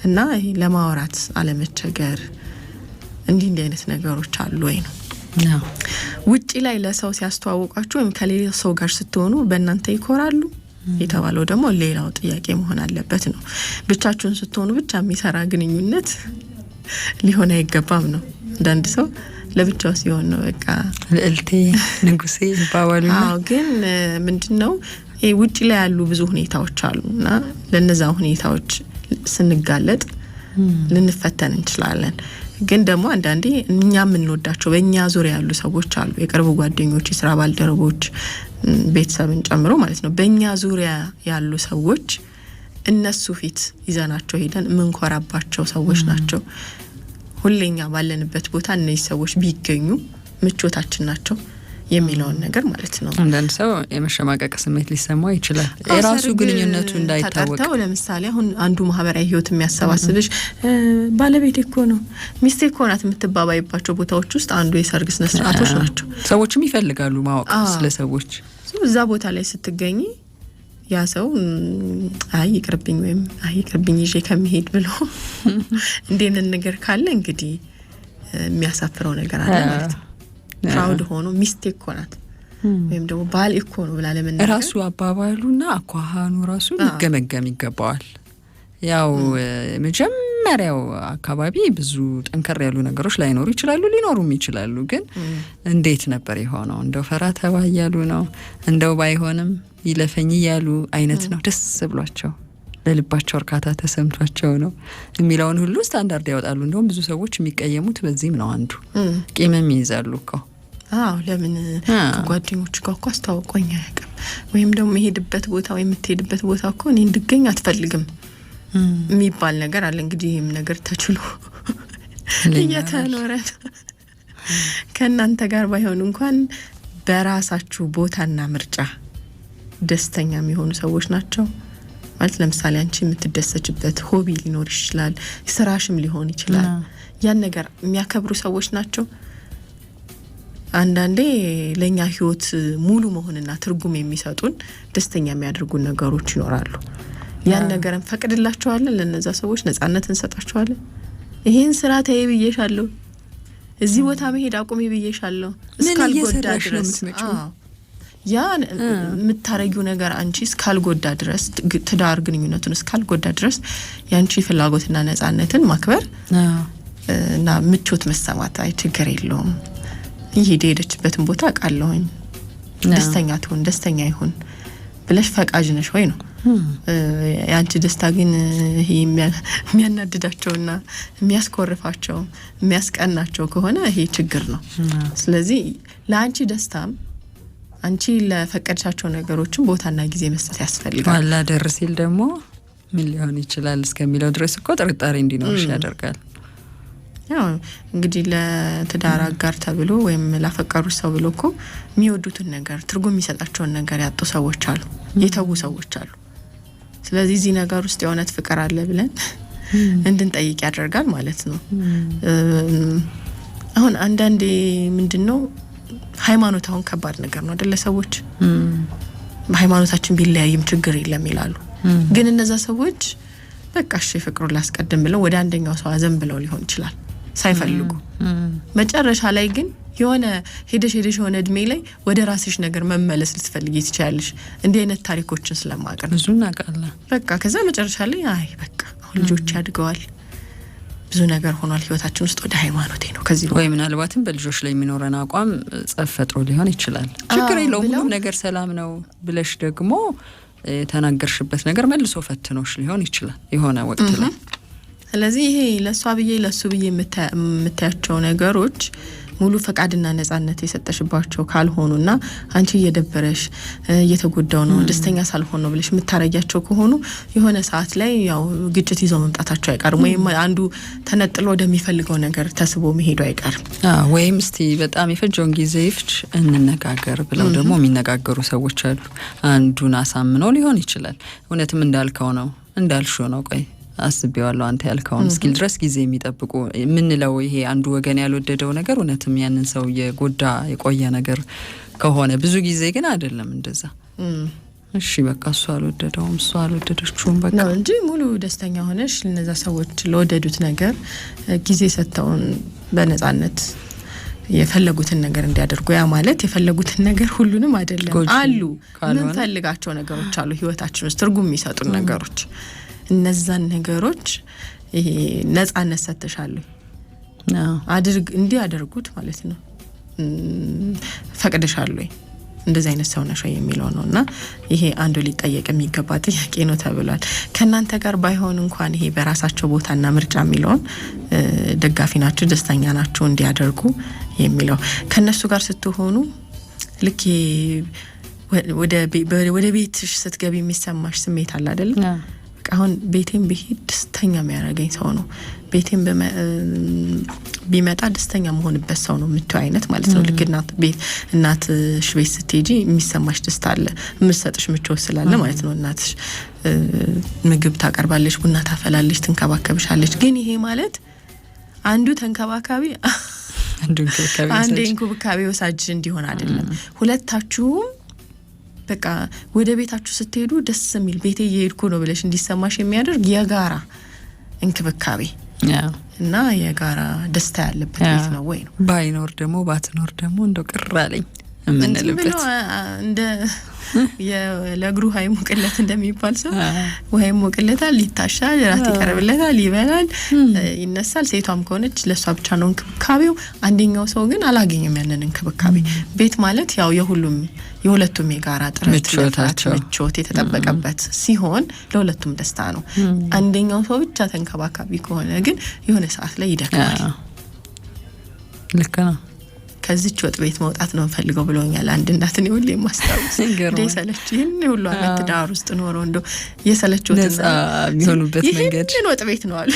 እና ይሄ ለማውራት አለመቸገር እንዲህ አይነት ነገሮች አሉ ወይ ነው ውጪ ላይ ለሰው ሲያስተዋውቃችሁ ወይም ከሌላ ሰው ጋር ስትሆኑ በእናንተ ይኮራሉ የተባለው ደግሞ ሌላው ጥያቄ መሆን አለበት ነው ብቻችሁን ስትሆኑ ብቻ የሚሰራ ግንኙነት ሊሆን አይገባም ነው አንዳንድ ሰው ለብቻው ሲሆን ነው በቃ ልዕልቴ ንጉሴ ይባባሉና ግን ምንድነው ውጪ ላይ ያሉ ብዙ ሁኔታዎች አሉና ለነዛ ሁኔታዎች ስንጋለጥ ልንፈተን እንችላለን ግን ደግሞ አንዳንዴ እኛ የምንወዳቸው በእኛ ዙሪያ ያሉ ሰዎች አሉ የቅርብ ጓደኞች የሥራ ባልደረቦች ቤተሰብን ጨምሮ ማለት ነው በእኛ ዙሪያ ያሉ ሰዎች እነሱ ፊት ይዘናቸው ሄደን ምንኮራባቸው ሰዎች ናቸው ሁሌኛ ባለንበት ቦታ እነዚህ ሰዎች ቢገኙ ምቾታችን ናቸው የሚለውን ነገር ማለት ነው አንዳንድ ሰው የመሸማቀቅ ስሜት ሊሰማው ይችላል የራሱ ግንኙነቱ እንዳይታወቅ ለምሳሌ አሁን አንዱ ማህበራዊ ህይወት የሚያሰባስብሽ ባለቤቴ እኮ ነው ሚስቴ እኮ ናት የምትባባይባቸው ቦታዎች ውስጥ አንዱ የሰርግ ስነ ስርዓቶች ናቸው ሰዎችም ይፈልጋሉ ማወቅ ስለ ሰዎች እዛ ቦታ ላይ ስትገኚ ያ ሰው ይቅርብኝ ይዤ ከመሄድ ብሎ እንዴት ነገር ካለ እንግዲህ የሚያሳፍረው ነገር አለ ማለት ነው ፕራውድ ሆኖ ሚስቴክ ሆናት ወይም ደግሞ ባል እኮ ነው ብላ ለምን ራሱ አባባሉና አኳሃኑ ራሱ ሊገመገም ይገባዋል ያው መጀመሪያው አካባቢ ብዙ ጠንከር ያሉ ነገሮች ላይኖሩ ይችላሉ ግን እንዴት ነበር የሆነው እንደው ፈራ ተባ ያሉ ነው እንደው ባይሆንም ይለፈኝ ያሉ አይነት ነው ደስ ብሏቸው ለልባቸው እርካታ ተሰምቷቸው ነው የሚለውን ሁሉ ስታንዳርድ ያወጣሉ እንደውም ብዙ ሰዎች የሚቀየሙት በዚህም ነው አንዱ ቂምም ይይዛሉ እኮ ለምን ከጓደኞች ጋር እኮ አስተዋውቆኝ አያውቅም ወይም ደግሞ የሄድበት ቦታ ወይ የምትሄድበት ቦታ እኮ እኔ እንድገኝ አትፈልግም የሚባል ነገር አለ እንግዲህ ይህም ነገር ተችሎ እየተኖረ ከእናንተ ጋር ባይሆን እንኳን በራሳችሁ ቦታና ምርጫ ደስተኛ የሚሆኑ ሰዎች ናቸው ማለት ለምሳሌ አንቺ የምትደሰችበት ሆቢ ሊኖር ይችላል ስራሽም ሊሆን ይችላል ያን ነገር የሚያከብሩ ሰዎች ናቸው አንዳንዴ ለኛ ህይወት ሙሉ መሆንና ትርጉም የሚሰጡን ደስተኛ የሚያደርጉን ነገሮች ይኖራሉ ያን ነገርን ፈቅድላቸዋለን ለነዛ ሰዎች ነፃነት እንሰጣቸዋለን ይሄን ስራ ተይ ብዬሻለሁ እዚህ ቦታ መሄድ አቁሚ ብዬሻለሁ እስካልጎዳ ድረስ ያ የምታረጊው ነገር አንቺ እስካልጎዳ ድረስ ትዳር ግንኙነቱን እስካልጎዳ ድረስ ያንቺ ፍላጎትና ነፃነትን ማክበር እና ምቾት መሰማት ችግር የለውም ይሄደችበትን ቦታ ቃለውኝ ደስተኛ ይሁን ብለሽ ፈቃጅ ነሽ ወይ ነው ያንቺ ደስታ ግን ይሄ የሚያናድዳቸውና የሚያስኮርፋቸው የሚያስቀናቸው ከሆነ ይሄ ችግር ነው ስለዚህ ለአንቺ ደስታም አንቺ ለፈቀድሻቸው ነገሮችን ቦታና ጊዜ መስጠት ያስፈልጋል አላ ደርሲል ደግሞ ምን ሊሆን ይችላል እስከሚለው ድረስ እኮ ጥርጣሬ እንዲኖርሽ ያደርጋል ያው እንግዲህ ለትዳር አጋር ተብሎ ወይም ላፈቀሩት ሰው ብሎ እኮ የሚወዱትን ነገር ትርጉም የሚሰጣቸውን ነገር ያጡ ሰዎች አሉ፣ የተዉ ሰዎች አሉ። ስለዚህ እዚህ ነገር ውስጥ የእውነት ፍቅር አለ ብለን እንድንጠይቅ ያደርጋል ማለት ነው። አሁን አንዳንዴ ምንድነው ሃይማኖት አሁን ከባድ ነገር ነው አይደለ? ሰዎች ሃይማኖታችን ቢለያይም ችግር የለም ይላሉ። ግን እነዛ ሰዎች በቃ እሺ ፍቅሩን ላስቀድም ብለው ወደ አንደኛው ሰው አዘን ብለው ሊሆን ይችላል ሳይፈልጉ። መጨረሻ ላይ ግን የሆነ ሄደሽ የሆነ እድሜ ላይ ወደ ራስሽ ነገር መመለስ ልትፈልጊ ትችያለሽ። እንዲህ አይነት ታሪኮችን ስለማቀር ብዙ እናቃላ። በቃ ከዛ መጨረሻ ላይ አይ በቃ አሁን ልጆች ያድገዋል፣ ብዙ ነገር ሆኗል ህይወታችን ውስጥ ወደ ሃይማኖቴ ነው ከዚህ ወይ ምናልባትም በልጆች ላይ የሚኖረን አቋም ጸብ ፈጥሮ ሊሆን ይችላል። ችግር የለውም ሁሉም ነገር ሰላም ነው ብለሽ ደግሞ ተናገርሽበት ነገር መልሶ ፈትኖሽ ሊሆን ይችላል የሆነ ወቅት ላይ። ስለዚህ ይሄ ለሷ ብዬ ለሱ ብዬ የምታያቸው ነገሮች ሙሉ ፈቃድና ነጻነት የሰጠሽባቸው ካልሆኑና አንቺ እየደበረሽ እየተጎዳው ነው ደስተኛ ሳልሆን ነው ብለሽ የምታረጋቸው ከሆኑ የሆነ ሰዓት ላይ ያው ግጭት ይዘው መምጣታቸው አይቀርም፣ ወይም አንዱ ተነጥሎ ወደሚፈልገው ነገር ተስቦ መሄዱ አይቀርም። ወይም እስቲ በጣም የፈጀውን ጊዜ ይፍች እንነጋገር ብለው ደግሞ የሚነጋገሩ ሰዎች አሉ። አንዱን አሳምነው ሊሆን ይችላል እውነትም እንዳልከው ነው እንዳልሽው ነው ቆይ አስቤዋለሁ አንተ ያልከውን እስኪል ድረስ ጊዜ የሚጠብቁ ምንለው ይሄ አንዱ ወገን ያልወደደው ነገር እውነትም ያንን ሰው የጎዳ የቆየ ነገር ከሆነ ብዙ ጊዜ ግን አይደለም እንደዛ። እሺ በቃ እሱ አልወደደውም እሱ አልወደደችውም በቃ ነው እንጂ ሙሉ ደስተኛ ሆነሽ ለነዛ ሰዎች ለወደዱት ነገር ጊዜ ሰጥተውን በነጻነት የፈለጉትን ነገር እንዲያደርጉ ያ ማለት የፈለጉትን ነገር ሁሉንም አይደለም አሉ ምን ፈልጋቸው ነገሮች አሉ ህይወታችን ውስጥ ትርጉም የሚሰጡ ነገሮች እነዛን ነገሮች ይሄ ነጻነት ሰጥተሻለሁ አድርግ እንዲያደርጉት ማለት ነው ፈቅደሻለሁ እንደዚህ አይነት ሰው ነሽ የሚለው ነውና ይሄ አንዱ ሊጠየቅ የሚገባ ጥያቄ ነው ተብሏል። ከናንተ ጋር ባይሆን እንኳን ይሄ በራሳቸው ቦታና ምርጫ የሚለውን ደጋፊ ናችሁ ደስተኛ ናችሁ እንዲያደርጉ የሚለው ከነሱ ጋር ስትሆኑ ልክ ወደ ቤትሽ ስትገቢ የሚሰማሽ ስሜት አለ አይደል? አሁን ቤቴን ብሄድ ደስተኛ የሚያደርገኝ ሰው ነው ቤቴን ቢመጣ ደስተኛ መሆንበት ሰው ነው የምትው አይነት ማለት ነው። ልክ እናትሽ ቤት ስትሄጂ የሚሰማሽ ደስታ አለ የምትሰጥሽ ምቾት ስላለ ማለት ነው። እናትሽ ምግብ ታቀርባለች ቡና ታፈላለች ትንከባከብሻለች። ግን ይሄ ማለት አንዱ ተንከባካቢ አንዱ እንክብካቤ ወሳጅ እንዲሆን አይደለም። ሁለታችሁም በቃ ወደ ቤታችሁ ስትሄዱ ደስ የሚል ቤቴ እየሄድኩ ነው ብለሽ እንዲሰማሽ የሚያደርግ የጋራ እንክብካቤ እና የጋራ ደስታ ያለበት ቤት ነው ወይ ነው። ባይኖር ደግሞ ባትኖር ደግሞ እንደው ቅራለኝ ምንልበት እንደ ለእግሩ ሃይ ሙቅለት እንደሚባል ሰው ወይ ሙቅለታል ይታሻል ራት ይቀርብለታል ይበላል ይነሳል። ሴቷም ከሆነች ለሷ ብቻ ነው እንክብካቤው። አንደኛው ሰው ግን አላገኘም ያንን እንክብካቤ። ቤት ማለት ያው የሁለቱም የጋራ ጥረት ምቾት የተጠበቀበት ሲሆን ለሁለቱም ደስታ ነው። አንደኛው ሰው ብቻ ተንከባካቢ ከሆነ ግን የሆነ ሰዓት ላይ ይደክማል። ልክ ነው። ከዚች ወጥ ቤት መውጣት ነው ፈልገው ብሎኛል አንድ እናት ነው ሁሌ ማስታወስ ደሰለች ይሄን ሁሉ አመት ዳር ውስጥ ኖረው እንደው የሰለችውትና የሚሆኑበት መንገድ ይሄን ወጥ ቤት ነው አሉ።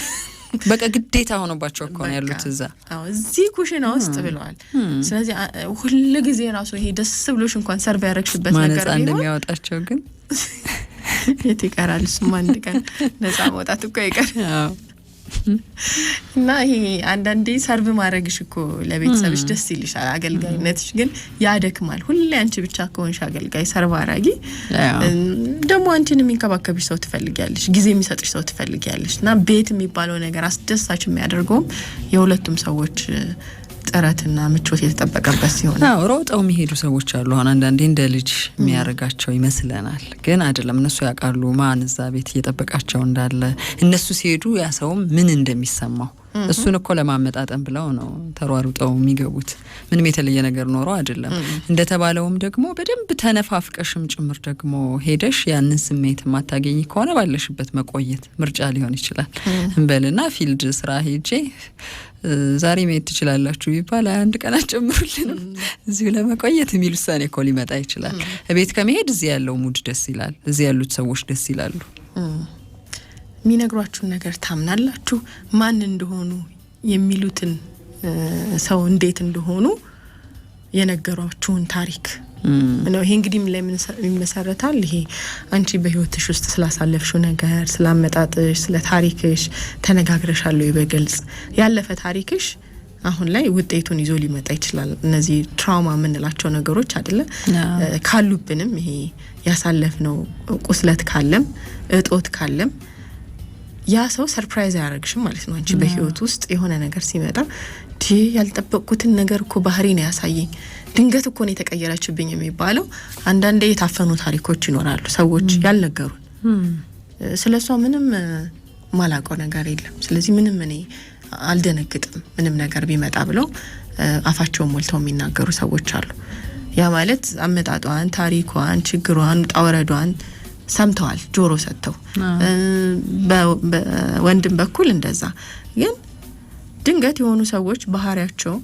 በቃ ግዴታ ሆኖባቸው እኮ ነው ያሉት እዛ እዚህ ኩሽና ውስጥ ብለዋል። ስለዚህ ሁሉ ጊዜ ራሱ ይሄ ደስ ብሎሽ እንኳን ሰርቭ ያረክሽበት ነገር ነው እንደሚያወጣቸው ግን የት ይቀራል እሱም አንድ ቀን ነፃ መውጣት እኮ ይቀር እና ይሄ አንዳንዴ ሰርቭ ማድረግሽ እኮ ለቤተሰብሽ ደስ ይልሻል። አገልጋይነትሽ ግን ያደክማል። ሁሌ አንቺ ብቻ ከሆንሽ አገልጋይ ሰርቭ አራጊ ደግሞ አንቺን የሚንከባከብሽ ሰው ትፈልጊያለሽ፣ ጊዜ የሚሰጥሽ ሰው ትፈልጊያለሽ። እና ቤት የሚባለው ነገር አስደሳች የሚያደርገው የሁለቱም ሰዎች ጥረትና ምቾት የተጠበቀበት ሲሆን ሮጠው የሚሄዱ ሰዎች አሉ። አሁን አንዳንዴ እንደ ልጅ የሚያረጋቸው ይመስለናል፣ ግን አይደለም። እነሱ ያውቃሉ ማን እዛ ቤት እየጠበቃቸው እንዳለ። እነሱ ሲሄዱ ያ ሰውም ምን እንደሚሰማው እሱን እኮ ለማመጣጠን ብለው ነው ተሯሩጠው የሚገቡት። ምንም የተለየ ነገር ኖሮ አይደለም። እንደተባለውም ደግሞ በደንብ ተነፋፍቀሽም ጭምር ደግሞ ሄደሽ ያንን ስሜት ማታገኝ ከሆነ ባለሽበት መቆየት ምርጫ ሊሆን ይችላል። እንበልና ፊልድ ስራ ሄጄ ዛሬ መሄድ ትችላላችሁ ቢባል አንድ ቀን አጨምሩልንም እዚሁ ለመቆየት የሚል ውሳኔ እኮ ሊመጣ ይችላል። ቤት ከመሄድ እዚህ ያለው ሙድ ደስ ይላል፣ እዚህ ያሉት ሰዎች ደስ ይላሉ። የሚነግሯችሁን ነገር ታምናላችሁ። ማን እንደሆኑ የሚሉትን ሰው እንዴት እንደሆኑ የነገሯችሁን ታሪክ ነው። ይሄ እንግዲህ ለምን ይመሰረታል? ይሄ አንቺ በህይወትሽ ውስጥ ስላሳለፍሽው ነገር፣ ስላመጣጥሽ፣ ስለ ታሪክሽ ተነጋግረሻል ወይ በግልጽ ያለፈ ታሪክሽ አሁን ላይ ውጤቱን ይዞ ሊመጣ ይችላል። እነዚህ ትራውማ የምንላቸው ነገሮች አይደለ ካሉብንም ይሄ ያሳለፍነው ቁስለት ካለም እጦት ካለም ያ ሰው ሰርፕራይዝ ያደርግሽም ማለት ነው። አንቺ በህይወት ውስጥ የሆነ ነገር ሲመጣ ያልጠበቅኩትን ነገር እኮ ባህሪ ነው ያሳየኝ፣ ድንገት እኮ ነው የተቀየረችብኝ የሚባለው አንዳንዴ የታፈኑ ታሪኮች ይኖራሉ፣ ሰዎች ያልነገሩን። ስለሷ ምንም ማላውቀው ነገር የለም፣ ስለዚህ ምንም እኔ አልደነግጥም ምንም ነገር ቢመጣ ብለው አፋቸውን ሞልተው የሚናገሩ ሰዎች አሉ። ያ ማለት አመጣጧን፣ ታሪኳን፣ ችግሯን፣ ጣወረዷን ሰምተዋል ጆሮ ሰጥተው። በወንድም በኩል እንደዛ። ግን ድንገት የሆኑ ሰዎች ባህሪያቸው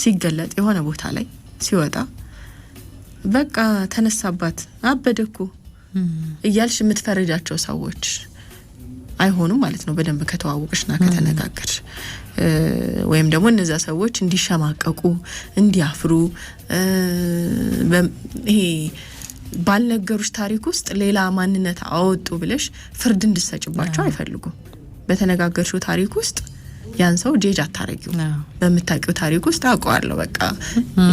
ሲገለጥ የሆነ ቦታ ላይ ሲወጣ በቃ ተነሳባት አበደኩ እያልሽ የምትፈረጃቸው ሰዎች አይሆኑም ማለት ነው። በደንብ ከተዋወቅሽና ከተነጋገርሽ ወይም ደግሞ እነዛ ሰዎች እንዲሸማቀቁ እንዲያፍሩ ይሄ ባልነገሩሽ ታሪክ ውስጥ ሌላ ማንነት አወጡ ብለሽ ፍርድ እንድትሰጭባቸው አይፈልጉም። በተነጋገርሽው ታሪክ ውስጥ ያን ሰው ጄጅ አታረጊው። በምታውቂው ታሪክ ውስጥ አውቀዋለሁ በቃ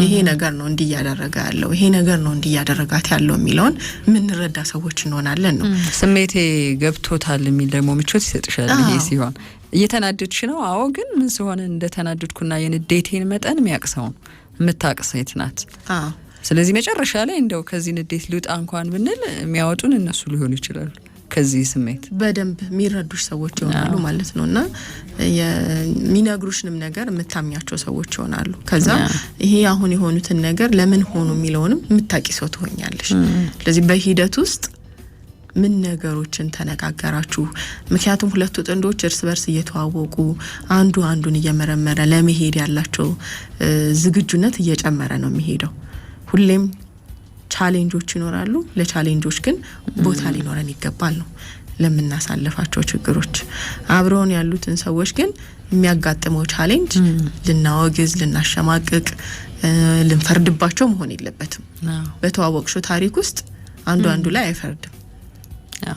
ይሄ ነገር ነው እንዲያደረጋ ያለው፣ ይሄ ነገር ነው እንዲያደረጋት ያለው የሚለውን ምንረዳ ሰዎች እንሆናለን ነው። ስሜቴ ገብቶታል የሚል ደግሞ ምቾት ይሰጥሻል። ይሄ ሲሆን እየተናደድሽ ነው። አዎ ግን ምን ሲሆን እንደተናደድኩና የንዴቴን መጠን የሚያቅሰው የምታቅሰት ናት። ስለዚህ መጨረሻ ላይ እንደው ከዚህ ንዴት ልውጣ እንኳን ብንል የሚያወጡን እነሱ ሊሆኑ ይችላሉ። ከዚህ ስሜት በደንብ የሚረዱሽ ሰዎች ይሆናሉ ማለት ነውና የሚነግሩሽንም ነገር የምታምኛቸው ሰዎች ይሆናሉ። ከዛ ይሄ አሁን የሆኑትን ነገር ለምን ሆኑ የሚለውንም የምታቂ ሰው ትሆኛለሽ። ስለዚህ በሂደት ውስጥ ምን ነገሮችን ተነጋገራችሁ? ምክንያቱም ሁለቱ ጥንዶች እርስ በርስ እየተዋወቁ አንዱ አንዱን እየመረመረ ለመሄድ ያላቸው ዝግጁነት እየጨመረ ነው የሚሄደው። ሁሌም ቻሌንጆች ይኖራሉ። ለቻሌንጆች ግን ቦታ ሊኖረን ይገባል ነው ለምናሳልፋቸው ችግሮች። አብረውን ያሉትን ሰዎች ግን የሚያጋጥመው ቻሌንጅ ልናወግዝ፣ ልናሸማቅቅ፣ ልንፈርድባቸው መሆን የለበትም። በተዋወቅሽው ታሪክ ውስጥ አንዱ አንዱ ላይ አይፈርድም።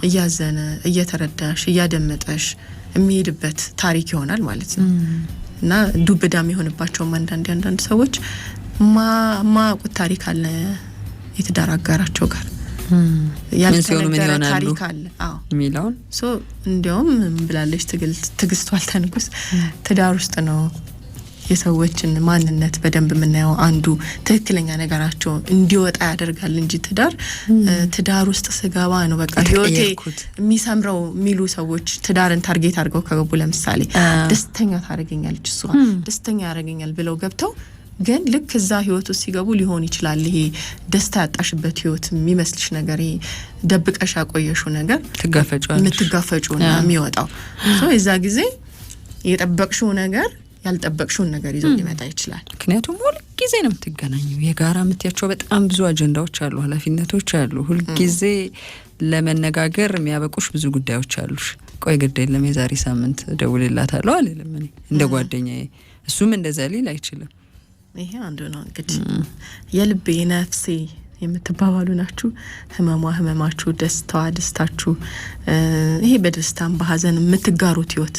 እያዘነ እየተረዳሽ እያደመጠሽ የሚሄድበት ታሪክ ይሆናል ማለት ነው እና ዱብዳም የሆነባቸውም አንዳንድ ሰዎች ማቁት ታሪክ አለ የትዳር አጋራቸው ጋር ያልተነገረ ታሪክ አለ። ሚላውን እንዲያውም ብላለች ትግስት ዋልተ ንጉስ ትዳር ውስጥ ነው የሰዎችን ማንነት በደንብ የምናየው። አንዱ ትክክለኛ ነገራቸው እንዲወጣ ያደርጋል እንጂ ትዳር ውስጥ ስገባ ነው በቃ ህይወቴ የሚሰምረው የሚሉ ሰዎች ትዳርን ታርጌት አድርገው ከገቡ ለምሳሌ ደስተኛ ታደርገኛለች እሷ ደስተኛ ያደርገኛል ብለው ገብተው ግን ልክ እዛ ህይወት ውስጥ ሲገቡ ሊሆን ይችላል ይሄ ደስታ ያጣሽበት ህይወት የሚመስልሽ ነገር፣ ይሄ ደብቀሽ ያቆየሽው ነገር የምትጋፈጪውና የሚወጣው የዛ ጊዜ የጠበቅሽው ነገር ያልጠበቅሽውን ነገር ይዞ ሊመጣ ይችላል። ምክንያቱም ሁሉ ጊዜ ነው የምትገናኙ። የጋራ የምትያቸው በጣም ብዙ አጀንዳዎች አሉ፣ ኃላፊነቶች አሉ። ሁሉ ጊዜ ለመነጋገር የሚያበቁሽ ብዙ ጉዳዮች አሉሽ። ቆይ ግድ የለም የዛሬ ሳምንት ደውልላታለሁ አልልም እኔ እንደ ጓደኛዬ፣ እሱም እንደዛ ሊል አይችልም። ይሄ አንዱ ነው እንግዲህ የልቤ ነፍሴ የምትባባሉ ናችሁ። ህመሟ ህመማችሁ፣ ደስታዋ ደስታችሁ፣ ይሄ በደስታም በሀዘን የምትጋሩት ህይወት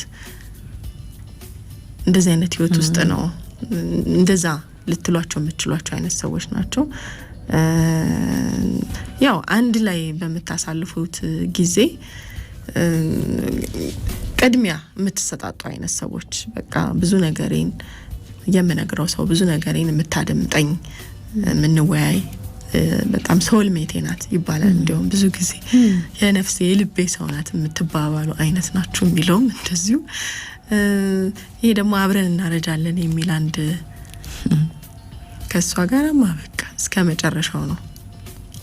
እንደዚህ አይነት ህይወት ውስጥ ነው እንደዛ ልትሏቸው የምትችሏቸው አይነት ሰዎች ናቸው። ያው አንድ ላይ በምታሳልፉት ጊዜ ቅድሚያ የምትሰጣጡ አይነት ሰዎች በቃ ብዙ ነገሬን የምነግረው ሰው ብዙ ነገሬን የምታደምጠኝ የምንወያይ በጣም ሶልሜቴ ናት ይባላል። እንዲያውም ብዙ ጊዜ የነፍሴ የልቤ ሰው ናት የምትባባሉ አይነት ናችሁ የሚለውም እንደዚሁ። ይሄ ደግሞ አብረን እናረጃለን የሚል አንድ ከሷ ጋርማ በቃ እስከ መጨረሻው ነው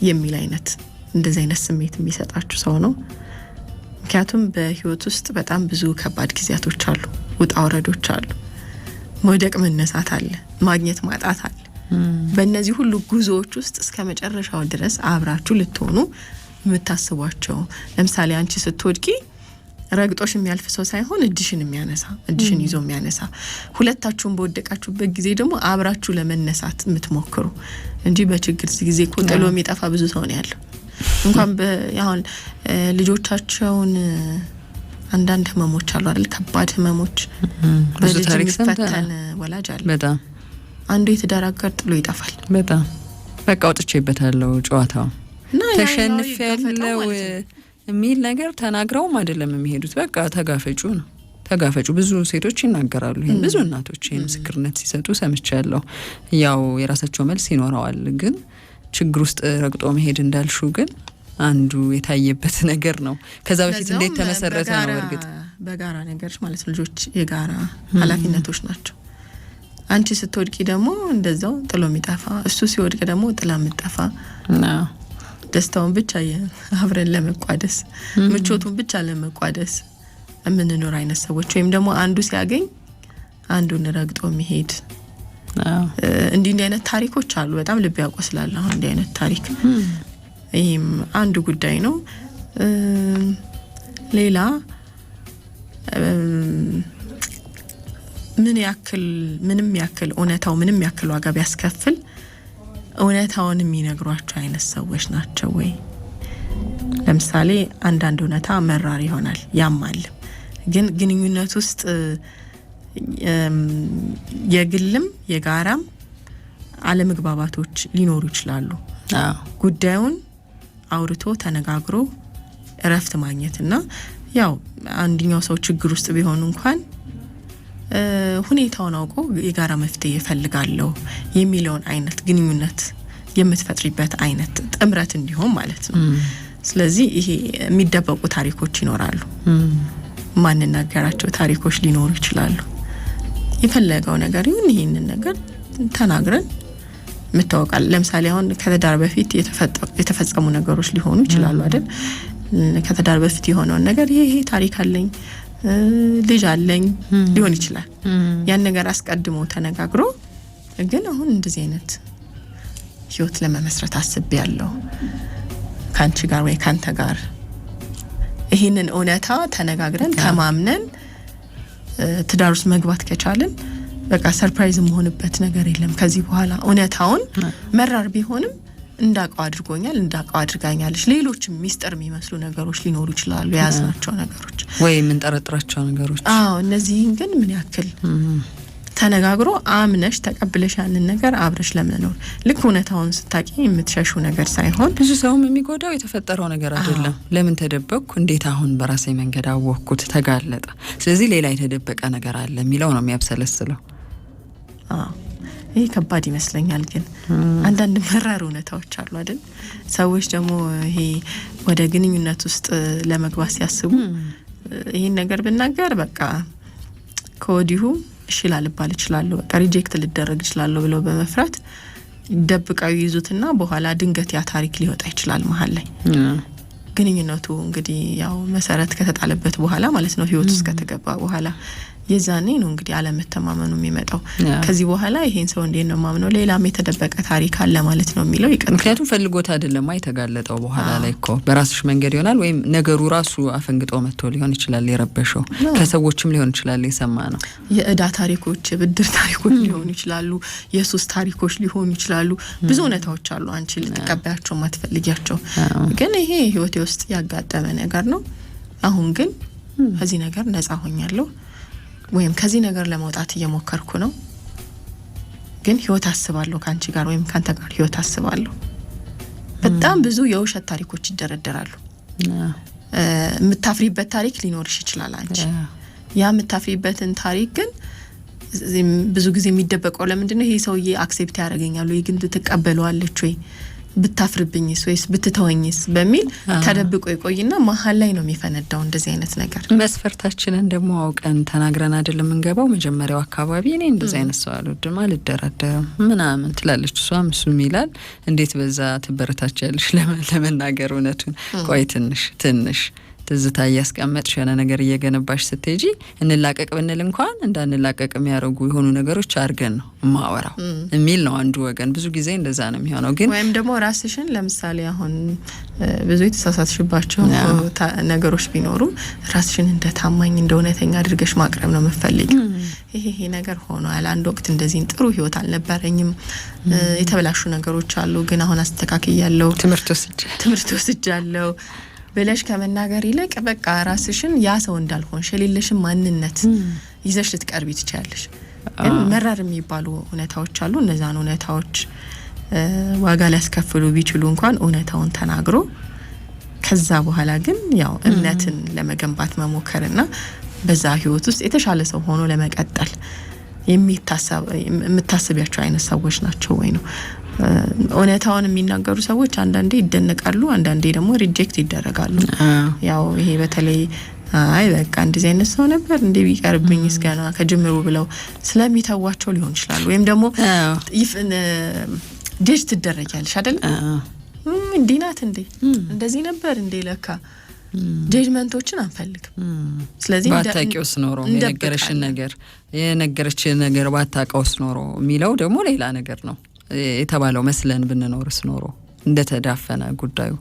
የሚል አይነት እንደዚህ አይነት ስሜት የሚሰጣችሁ ሰው ነው። ምክንያቱም በህይወት ውስጥ በጣም ብዙ ከባድ ጊዜያቶች አሉ፣ ውጣ ወረዶች አሉ፣ መውደቅ መነሳት አለ፣ ማግኘት ማጣት አለ። በእነዚህ ሁሉ ጉዞዎች ውስጥ እስከ መጨረሻው ድረስ አብራችሁ ልትሆኑ የምታስቧቸው፣ ለምሳሌ አንቺ ስትወድቂ ረግጦሽ የሚያልፍ ሰው ሳይሆን እጅሽን የሚያነሳ እጅሽን ይዞ የሚያነሳ ሁለታችሁም በወደቃችሁበት ጊዜ ደግሞ አብራችሁ ለመነሳት የምትሞክሩ እንጂ በችግር ጊዜ ቆጥሎ የሚጠፋ ብዙ ሰው ነው ያለው። እንኳን በያሁን ልጆቻቸውን አንዳንድ ህመሞች አሉ አይደል? ከባድ ህመሞች በልጅ የሚፈተን ወላጅ አለ። በጣም አንዱ የተዳራጋር ጥሎ ይጠፋል። በጣም በቃ ወጥቼበታለሁ ጨዋታው ተሸንፍ ያለው የሚል ነገር ተናግረውም አይደለም የሚሄዱት። በቃ ተጋፈጩ ነው ተጋፈጩ። ብዙ ሴቶች ይናገራሉ ይሄን፣ ብዙ እናቶች ይሄን ምስክርነት ሲሰጡ ሰምቻለሁ። ያው የራሳቸው መልስ ይኖረዋል። ግን ችግር ውስጥ ረግጦ መሄድ እንዳልሹ ግን አንዱ የታየበት ነገር ነው። ከዛ በፊት እንዴት ተመሰረተ ነው? እርግጥ በጋራ ነገሮች ማለት ልጆች የጋራ ኃላፊነቶች ናቸው። አንቺ ስትወድቂ ደግሞ እንደዛው ጥሎ የሚጠፋ እሱ ሲወድቅ ደግሞ ጥላ የምትጠፋ ነው። ደስታውን ብቻ አብረን ለመቋደስ ምቾቱን ብቻ ለመቋደስ የምንኖር አይነት ሰዎች ወይም ደግሞ አንዱ ሲያገኝ አንዱን ረግጦ የሚሄድ እንዲህ አይነት ታሪኮች አሉ። በጣም ልብ ያቆስላል። አሁን እንዲህ አይነት ታሪክ ይሄም አንዱ ጉዳይ ነው። ሌላ ምንም ያክል እውነታው ምንም ያክል ዋጋ ቢያስከፍል እውነታውን የሚነግሯቸው አይነት ሰዎች ናቸው ወይ? ለምሳሌ አንዳንድ እውነታ መራር ይሆናል ያማል፣ ግን ግንኙነት ውስጥ የግልም የጋራም አለመግባባቶች ሊኖሩ ይችላሉ። ጉዳዩን አውርቶ ተነጋግሮ እረፍት ማግኘትና ያው አንደኛው ሰው ችግር ውስጥ ቢሆን እንኳን ሁኔታውን አውቆ የጋራ መፍትሄ ይፈልጋለሁ የሚለውን አይነት ግንኙነት የምትፈጥሪበት አይነት ጥምረት እንዲሆን ማለት ነው። ስለዚህ ይሄ የሚደበቁ ታሪኮች ይኖራሉ፣ ማንናገራቸው ታሪኮች ሊኖሩ ይችላሉ። የፈለገው ነገር ይሁን ይሄንን ነገር ተናግረን ምታውቃል። ለምሳሌ አሁን ከተዳር በፊት የተፈጸሙ ነገሮች ሊሆኑ ይችላሉ አይደል? ከተዳር በፊት የሆነውን ነገር ይሄ ታሪክ አለኝ ልጅ አለኝ ሊሆን ይችላል። ያን ነገር አስቀድሞ ተነጋግሮ ግን አሁን እንደዚህ አይነት ህይወት ለመመስረት አስቤያለሁ ካንቺ ጋር ወይ ካንተ ጋር ይሄንን እውነታ ተነጋግረን ተማምነን ትዳር ውስጥ መግባት ከቻልን በቃ ሰርፕራይዝ መሆንበት ነገር የለም ከዚህ በኋላ። እውነታውን መራር ቢሆንም እንዳቀው አድርጎኛል እንዳቀው አድርጋኛለች። ሌሎችም ሚስጥር የሚመስሉ ነገሮች ሊኖሩ ይችላሉ፣ ያዝናቸው ነገሮች ወይ ምን ጠረጥራቸው ነገሮች። እነዚህን ግን ምን ያክል ተነጋግሮ አምነሽ ተቀብለሽ ያንን ነገር አብረሽ ለመኖር ልክ እውነታውን ስታቂ የምትሸሹ ነገር ሳይሆን ብዙ ሰውም የሚጎዳው የተፈጠረው ነገር አይደለም። ለምን ተደበቅኩ፣ እንዴት አሁን በራሴ መንገድ አወቅኩት፣ ተጋለጠ፣ ስለዚህ ሌላ የተደበቀ ነገር አለ የሚለው ነው የሚያብሰለስለው። ይሄ ከባድ ይመስለኛል። ግን አንዳንድ መራር እውነታዎች አሉ አይደል? ሰዎች ደግሞ ይሄ ወደ ግንኙነት ውስጥ ለመግባት ሲያስቡ ይሄን ነገር ብናገር በቃ ከወዲሁ እሺ ላልባል እችላለሁ፣ በቃ ሪጀክት ልደረግ እችላለሁ ብለው በመፍራት ደብቀው ይዙትና በኋላ ድንገት ያ ታሪክ ሊወጣ ይችላል መሀል ላይ። ግንኙነቱ እንግዲህ ያው መሰረት ከተጣለበት በኋላ ማለት ነው፣ ህይወት ውስጥ ከተገባ በኋላ የዛኔ ነው እንግዲህ አለመተማመኑ የሚመጣው። ከዚህ በኋላ ይሄን ሰው እንዴት ነው ማምነው ሌላም የተደበቀ ታሪክ አለ ማለት ነው የሚለው ይቀር። ምክንያቱም ፈልጎት አይደለም የተጋለጠው። በኋላ ላይ እኮ በራስሽ መንገድ ይሆናል፣ ወይም ነገሩ ራሱ አፈንግጦ መጥቶ ሊሆን ይችላል የረበሸው። ከሰዎችም ሊሆን ይችላል የሰማ ነው። የእዳ ታሪኮች፣ የብድር ታሪኮች ሊሆኑ ይችላሉ፣ የሱስ ታሪኮች ሊሆኑ ይችላሉ። ብዙ እውነታዎች አሉ አንቺ ልትቀበያቸው ማትፈልጊያቸው። ግን ይሄ ህይወቴ ውስጥ ያጋጠመ ነገር ነው። አሁን ግን ከዚህ ነገር ነፃ ሆኛለሁ ወይም ከዚህ ነገር ለመውጣት እየሞከርኩ ነው። ግን ህይወት አስባለሁ ካንቺ ጋር ወይም ካንተ ጋር ህይወት አስባለሁ። በጣም ብዙ የውሸት ታሪኮች ይደረደራሉ። የምታፍሪበት ታሪክ ሊኖርሽ ይችላል አንቺ። ያ የምታፍሪበትን ታሪክ ግን ብዙ ጊዜ የሚደበቀው ለምንድነው? ይሄ ሰውዬ አክሴፕት ያደርገኛል ወይ ግን ትቀበለዋለች ወይ ብታፍርብኝስ ወይስ ብትተወኝስ በሚል ተደብቆ ይቆይና መሀል ላይ ነው የሚፈነዳው እንደዚህ አይነት ነገር። መስፈርታችንን ደግሞ አውቀን ተናግረን አይደለም እንገባው። መጀመሪያው አካባቢ እኔ እንደዚህ አይነት ሰው አልወድም አልደራደርም ምናምን ትላለች እሷም እሱም ይላል። እንዴት በዛ ትበረታቻለሽ ለመናገር እውነቱን? ቆይ ትንሽ ትዝታ እያስቀመጥሽ የሆነ ነገር እየገነባሽ ስትሄጂ እንላቀቅ ብንል እንኳን እንዳንላቀቅ የሚያደርጉ የሆኑ ነገሮች አድርገን ነው ማወራው የሚል ነው አንዱ ወገን። ብዙ ጊዜ እንደዛ ነው የሚሆነው። ግን ወይም ደግሞ ራስሽን ለምሳሌ አሁን ብዙ የተሳሳትሽባቸው ነገሮች ቢኖሩ ራስሽን እንደ ታማኝ እንደ እውነተኛ አድርገሽ ማቅረብ ነው የምትፈልጊው። ይሄ ነገር ሆኗል፣ አንድ ወቅት እንደዚህ ጥሩ ህይወት አልነበረኝም፣ የተበላሹ ነገሮች አሉ፣ ግን አሁን አስተካክያለሁ፣ ትምህርት ወስጃለሁ ብለሽ ከመናገር ይልቅ በቃ ራስሽን ያ ሰው እንዳልሆንሽ የሌለሽን ማንነት ይዘሽ ልትቀርቢ ትችያለሽ። ግን መራር የሚባሉ እውነታዎች አሉ። እነዛን እውነታዎች ዋጋ ሊያስከፍሉ ቢችሉ እንኳን እውነታውን ተናግሮ ከዛ በኋላ ግን ያው እምነትን ለመገንባት መሞከርና በዛ ህይወት ውስጥ የተሻለ ሰው ሆኖ ለመቀጠል የምታስቢያቸው አይነት ሰዎች ናቸው ወይ ነው። እውነታውን የሚናገሩ ሰዎች አንዳንዴ ይደነቃሉ፣ አንዳንዴ ደግሞ ሪጀክት ይደረጋሉ። ያው ይሄ በተለይ አይ በቃ እንደዚህ አይነት ሰው ነበር እንዴ ቢቀርብኝ እስከና ከጅምሩ ብለው ስለሚተዋቸው ሊሆን ይችላል። ወይም ደግሞ ጀጅ ትደረጊያለሽ አይደል? እንዴ ናት እንዴ እንደዚህ ነበር እንዴ ለካ ጀጅመንቶችን አንፈልግም። ስለዚህ ባታውቂውስ ኖሮ የነገረችን ነገር ባታውቀውስ ኖሮ የሚለው ደግሞ ሌላ ነገር ነው። የተባለው መስለን ብንኖርስ ኖሮ እንደተዳፈነ ጉዳዩ።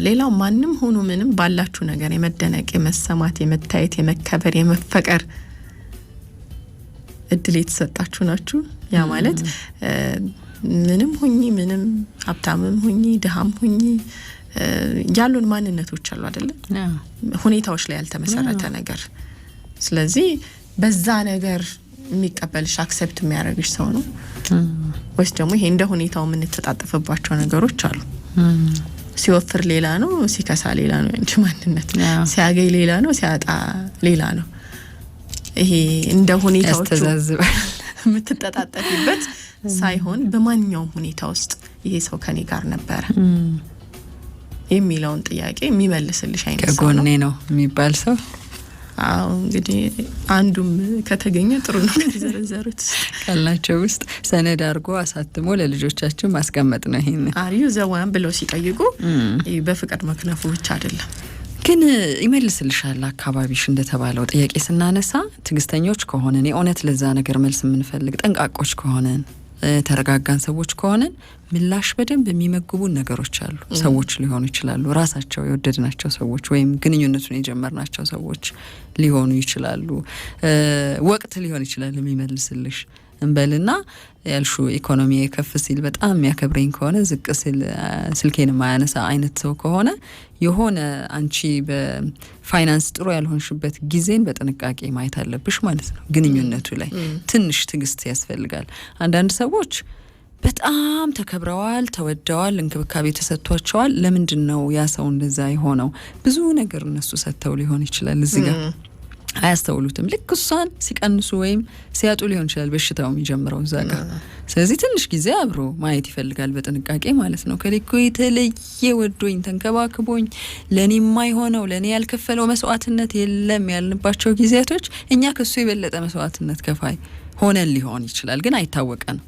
ሌላው ማንም ሆኖ ምንም ባላችሁ ነገር የመደነቅ፣ የመሰማት፣ የመታየት፣ የመከበር፣ የመፈቀር እድል የተሰጣችሁ ናችሁ። ያ ማለት ምንም ሁኚ፣ ምንም ሀብታምም ሁኚ፣ ድሃም ሁኚ ያሉን ማንነቶች አሉ አይደል? ሁኔታዎች ላይ ያልተመሰረተ ነገር። ስለዚህ በዛ ነገር የሚቀበልሽ አክሰፕት የሚያደርግሽ ሰው ነው ወይስ ደግሞ ይሄ እንደ ሁኔታው የምንተጣጠፍባቸው ነገሮች አሉ። ሲወፍር ሌላ ነው፣ ሲከሳ ሌላ ነው እንጂ ማንነት፣ ሲያገኝ ሌላ ነው፣ ሲያጣ ሌላ ነው። ይሄ እንደ ሁኔታዎቹ የምትተጣጠፊበት ሳይሆን በማንኛውም ሁኔታ ውስጥ ይሄ ሰው ከኔ ጋር ነበረ የሚለውን ጥያቄ የሚመልስልሽ አይነት ሰው ነው። ከጎኔ ነው የሚባል ሰው። አዎ እንግዲህ አንዱም ከተገኘ ጥሩ ነው። ከተዘረዘሩት ካላቸው ውስጥ ሰነድ አድርጎ አሳትሞ ለልጆቻቸው ማስቀመጥ ነው። ይሄን አሪዩ ዘዋን ብለው ሲጠይቁ በፍቅር መክነፉ ብቻ አይደለም ግን ይመልስልሻል። አካባቢሽ እንደተባለው ጥያቄ ስናነሳ ትግስተኞች ከሆነን የእውነት ለዛ ነገር መልስ የምንፈልግ ጠንቃቆች ከሆነን ተረጋጋን ሰዎች ከሆነን ምላሽ በደንብ የሚመግቡን ነገሮች አሉ። ሰዎች ሊሆኑ ይችላሉ፣ ራሳቸው የወደድናቸው ሰዎች ወይም ግንኙነቱን የጀመርናቸው ሰዎች ሊሆኑ ይችላሉ። ወቅት ሊሆን ይችላል የሚመልስልሽ እንበልና ያልሹ ኢኮኖሚ ከፍ ሲል በጣም የሚያከብረኝ ከሆነ ዝቅ ሲል ስልኬን ማያነሳ አይነት ሰው ከሆነ የሆነ አንቺ በፋይናንስ ጥሩ ያልሆንሽበት ጊዜን በጥንቃቄ ማየት አለብሽ ማለት ነው። ግንኙነቱ ላይ ትንሽ ትግስት ያስፈልጋል። አንዳንድ ሰዎች በጣም ተከብረዋል፣ ተወደዋል፣ እንክብካቤ ተሰጥቷቸዋል። ለምንድነው ያ ሰው እንደዛ የሆነው? ብዙ ነገር እነሱ ሰጥተው ሊሆን ይችላል። እዚህ ጋር አያስተውሉትም። ልክ እሷን ሲቀንሱ ወይም ሲያጡ ሊሆን ይችላል በሽታው የሚጀምረው እዛ ጋር። ስለዚህ ትንሽ ጊዜ አብሮ ማየት ይፈልጋል በጥንቃቄ ማለት ነው። ከልኩ የተለየ ወዶኝ ተንከባክቦኝ ለኔ የማይሆነው ለኔ ያልከፈለው መስዋዕትነት የለም ያልንባቸው ጊዜያቶች እኛ ከሱ የበለጠ መስዋዕትነት ከፋይ ሆነን ሊሆን ይችላል፣ ግን አይታወቀንም።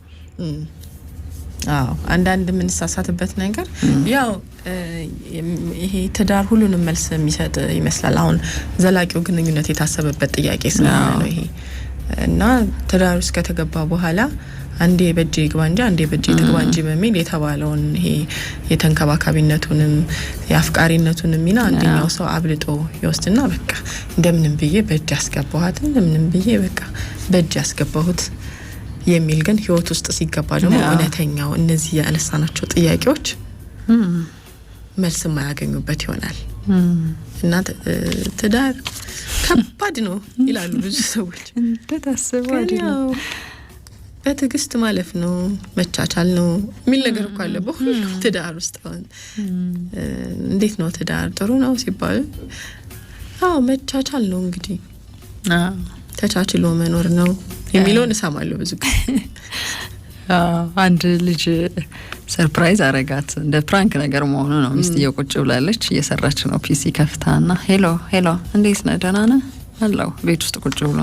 አንዳንድ የምንሳሳትበት ነገር ያው ይሄ ትዳር ሁሉንም መልስ የሚሰጥ ይመስላል። አሁን ዘላቂው ግንኙነት የታሰበበት ጥያቄ ስለሆነ ነው ይሄ እና ትዳር ውስጥ ከተገባ በኋላ አንዴ በእጄ ይግባ እንጂ አንዴ በእጄ ትግባ እንጂ በሚል የተባለውን ይሄ የተንከባካቢነቱንም የአፍቃሪነቱንም ሚና አንደኛው ሰው አብልጦ ይወስድና በቃ እንደምንም ብዬ በእጅ አስገባሁት፣ እንደምንም ብዬ በቃ በእጅ አስገባሁት የሚል ግን ህይወት ውስጥ ሲገባ ደግሞ እውነተኛው እነዚህ ያነሳናቸው ጥያቄዎች መልስ የማያገኙበት ይሆናል እና ትዳር ከባድ ነው ይላሉ ብዙ ሰዎች። እንደታሰበው አይደለም፣ በትዕግስት ማለፍ ነው፣ መቻቻል ነው የሚል ነገር እኮ አለ በሁሉም ትዳር ውስጥ። እንዴት ነው ትዳር ጥሩ ነው ሲባል መቻቻል ነው እንግዲህ ተቻችሎ መኖር ነው የሚለውን እሰማለሁ ብዙ ጊዜ። አንድ ልጅ ሰርፕራይዝ አረጋት፣ እንደ ፕራንክ ነገር መሆኑ ነው። ሚስትየው ቁጭ ብላለች፣ እየሰራች ነው። ፒሲ ከፍታና ሄሎ እንዴት ነህ ደህና ነህ አለው። ቤት ውስጥ ቁጭ ብሎ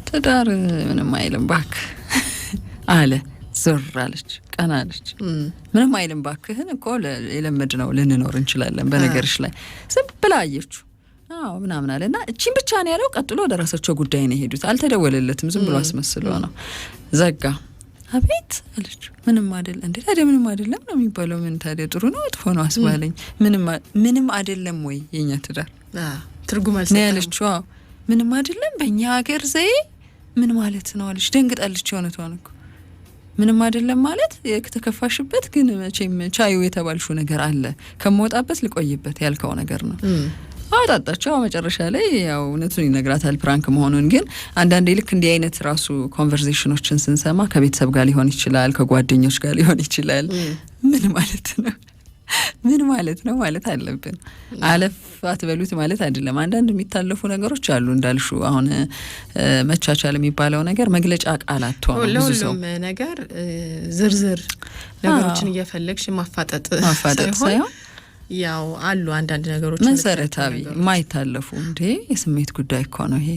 ትዳር ምንም አይልም እባክህ አለ። ዞር አለች፣ ቀና አለች። ምንም አይልም እባክህን እኮ የለመድነው ልንኖር እንችላለን በነገርሽ ላይ። ዝም ብላ አየችው። ምናምን አለና እቺን ብቻ ነው ያለው። ቀጥሎ ወደ ራሳቸው ጉዳይ ነው የሄዱት። አልተደወለለትም። ዝም ብሎ አስመስሎ ነው ዘጋ። አቤት አለች። ምንም አይደለም እንዴ? ታዲያ ምንም አይደለም ነው የሚባለው? ምን ታዲያ ጥሩ ነው ጥፎ ነው አስባለኝ። ምንም አይደለም ወይ የኛ ትዳር ትርጉም አልሰጠም ያለችው። ምንም አይደለም በእኛ ሀገር ዘይ ምን ማለት ነው አለች። ደንግጣለች። እውነቷን እኮ ምንም አይደለም ማለት የተከፋሽበት ግን መቼም ቻዩ የተባልሽው ነገር አለ ከመውጣበት ልቆይበት ያልከው ነገር ነው። አጣጣቸው መጨረሻ ላይ ያው እውነቱን ይነግራታል ፕራንክ መሆኑን። ግን አንዳንዴ ልክ እንዲህ አይነት ራሱ ኮንቨርሴሽኖችን ስንሰማ ከቤተሰብ ጋር ሊሆን ይችላል፣ ከጓደኞች ጋር ሊሆን ይችላል። ምን ማለት ነው ማለት አለብን። አለፍ አትበሉት ማለት አይደለም። አንዳንድ የሚታለፉ ነገሮች አሉ እንዳልሹ። አሁን መቻቻል የሚባለው ነገር መግለጫ ቃላት ሆኖ ብዙ ሰው ነገር ዝርዝር ነገሮችን እየፈለግሽ ማፋጠጥ ሳይሆን ያው አሉ አንዳንድ ነገሮች መሰረታዊ ማይታለፉ። እንዴ የስሜት ጉዳይ እኮ ነው ይሄ።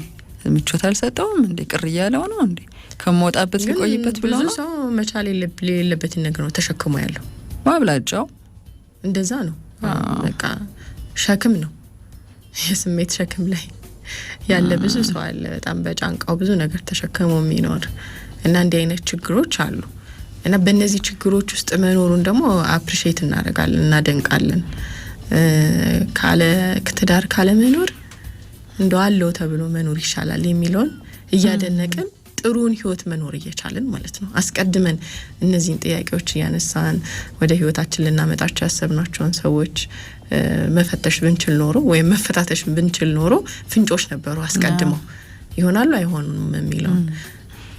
ምቾት አልሰጠውም እንዴ? ቅር እያለው ነው እንዴ? ከመውጣበት ሊቆይበት ብሎ ነው። ብዙ ሰው መቻል የሌለበትን ነገር ነው ተሸክሞ ያለው። ማብላጫው እንደዛ ነው። በቃ ሸክም ነው። የስሜት ሸክም ላይ ያለ ብዙ ሰው አለ። በጣም በጫንቃው ብዙ ነገር ተሸክሞ የሚኖር እና እንዲህ አይነት ችግሮች አሉ። እና በእነዚህ ችግሮች ውስጥ መኖሩን ደግሞ አፕሪሼት እናደርጋለን፣ እናደንቃለን። ካለ ትዳር ካለ መኖር እንደው አለው ተብሎ መኖር ይሻላል የሚለውን እያደነቅን ጥሩን ህይወት መኖር እየቻለን ማለት ነው። አስቀድመን እነዚህን ጥያቄዎች እያነሳን ወደ ህይወታችን ልናመጣቸው ያሰብናቸውን ሰዎች መፈተሽ ብንችል ኖሮ ወይም መፈታተሽ ብንችል ኖሮ ፍንጮች ነበሩ አስቀድመው ይሆናሉ አይሆኑም የሚለውን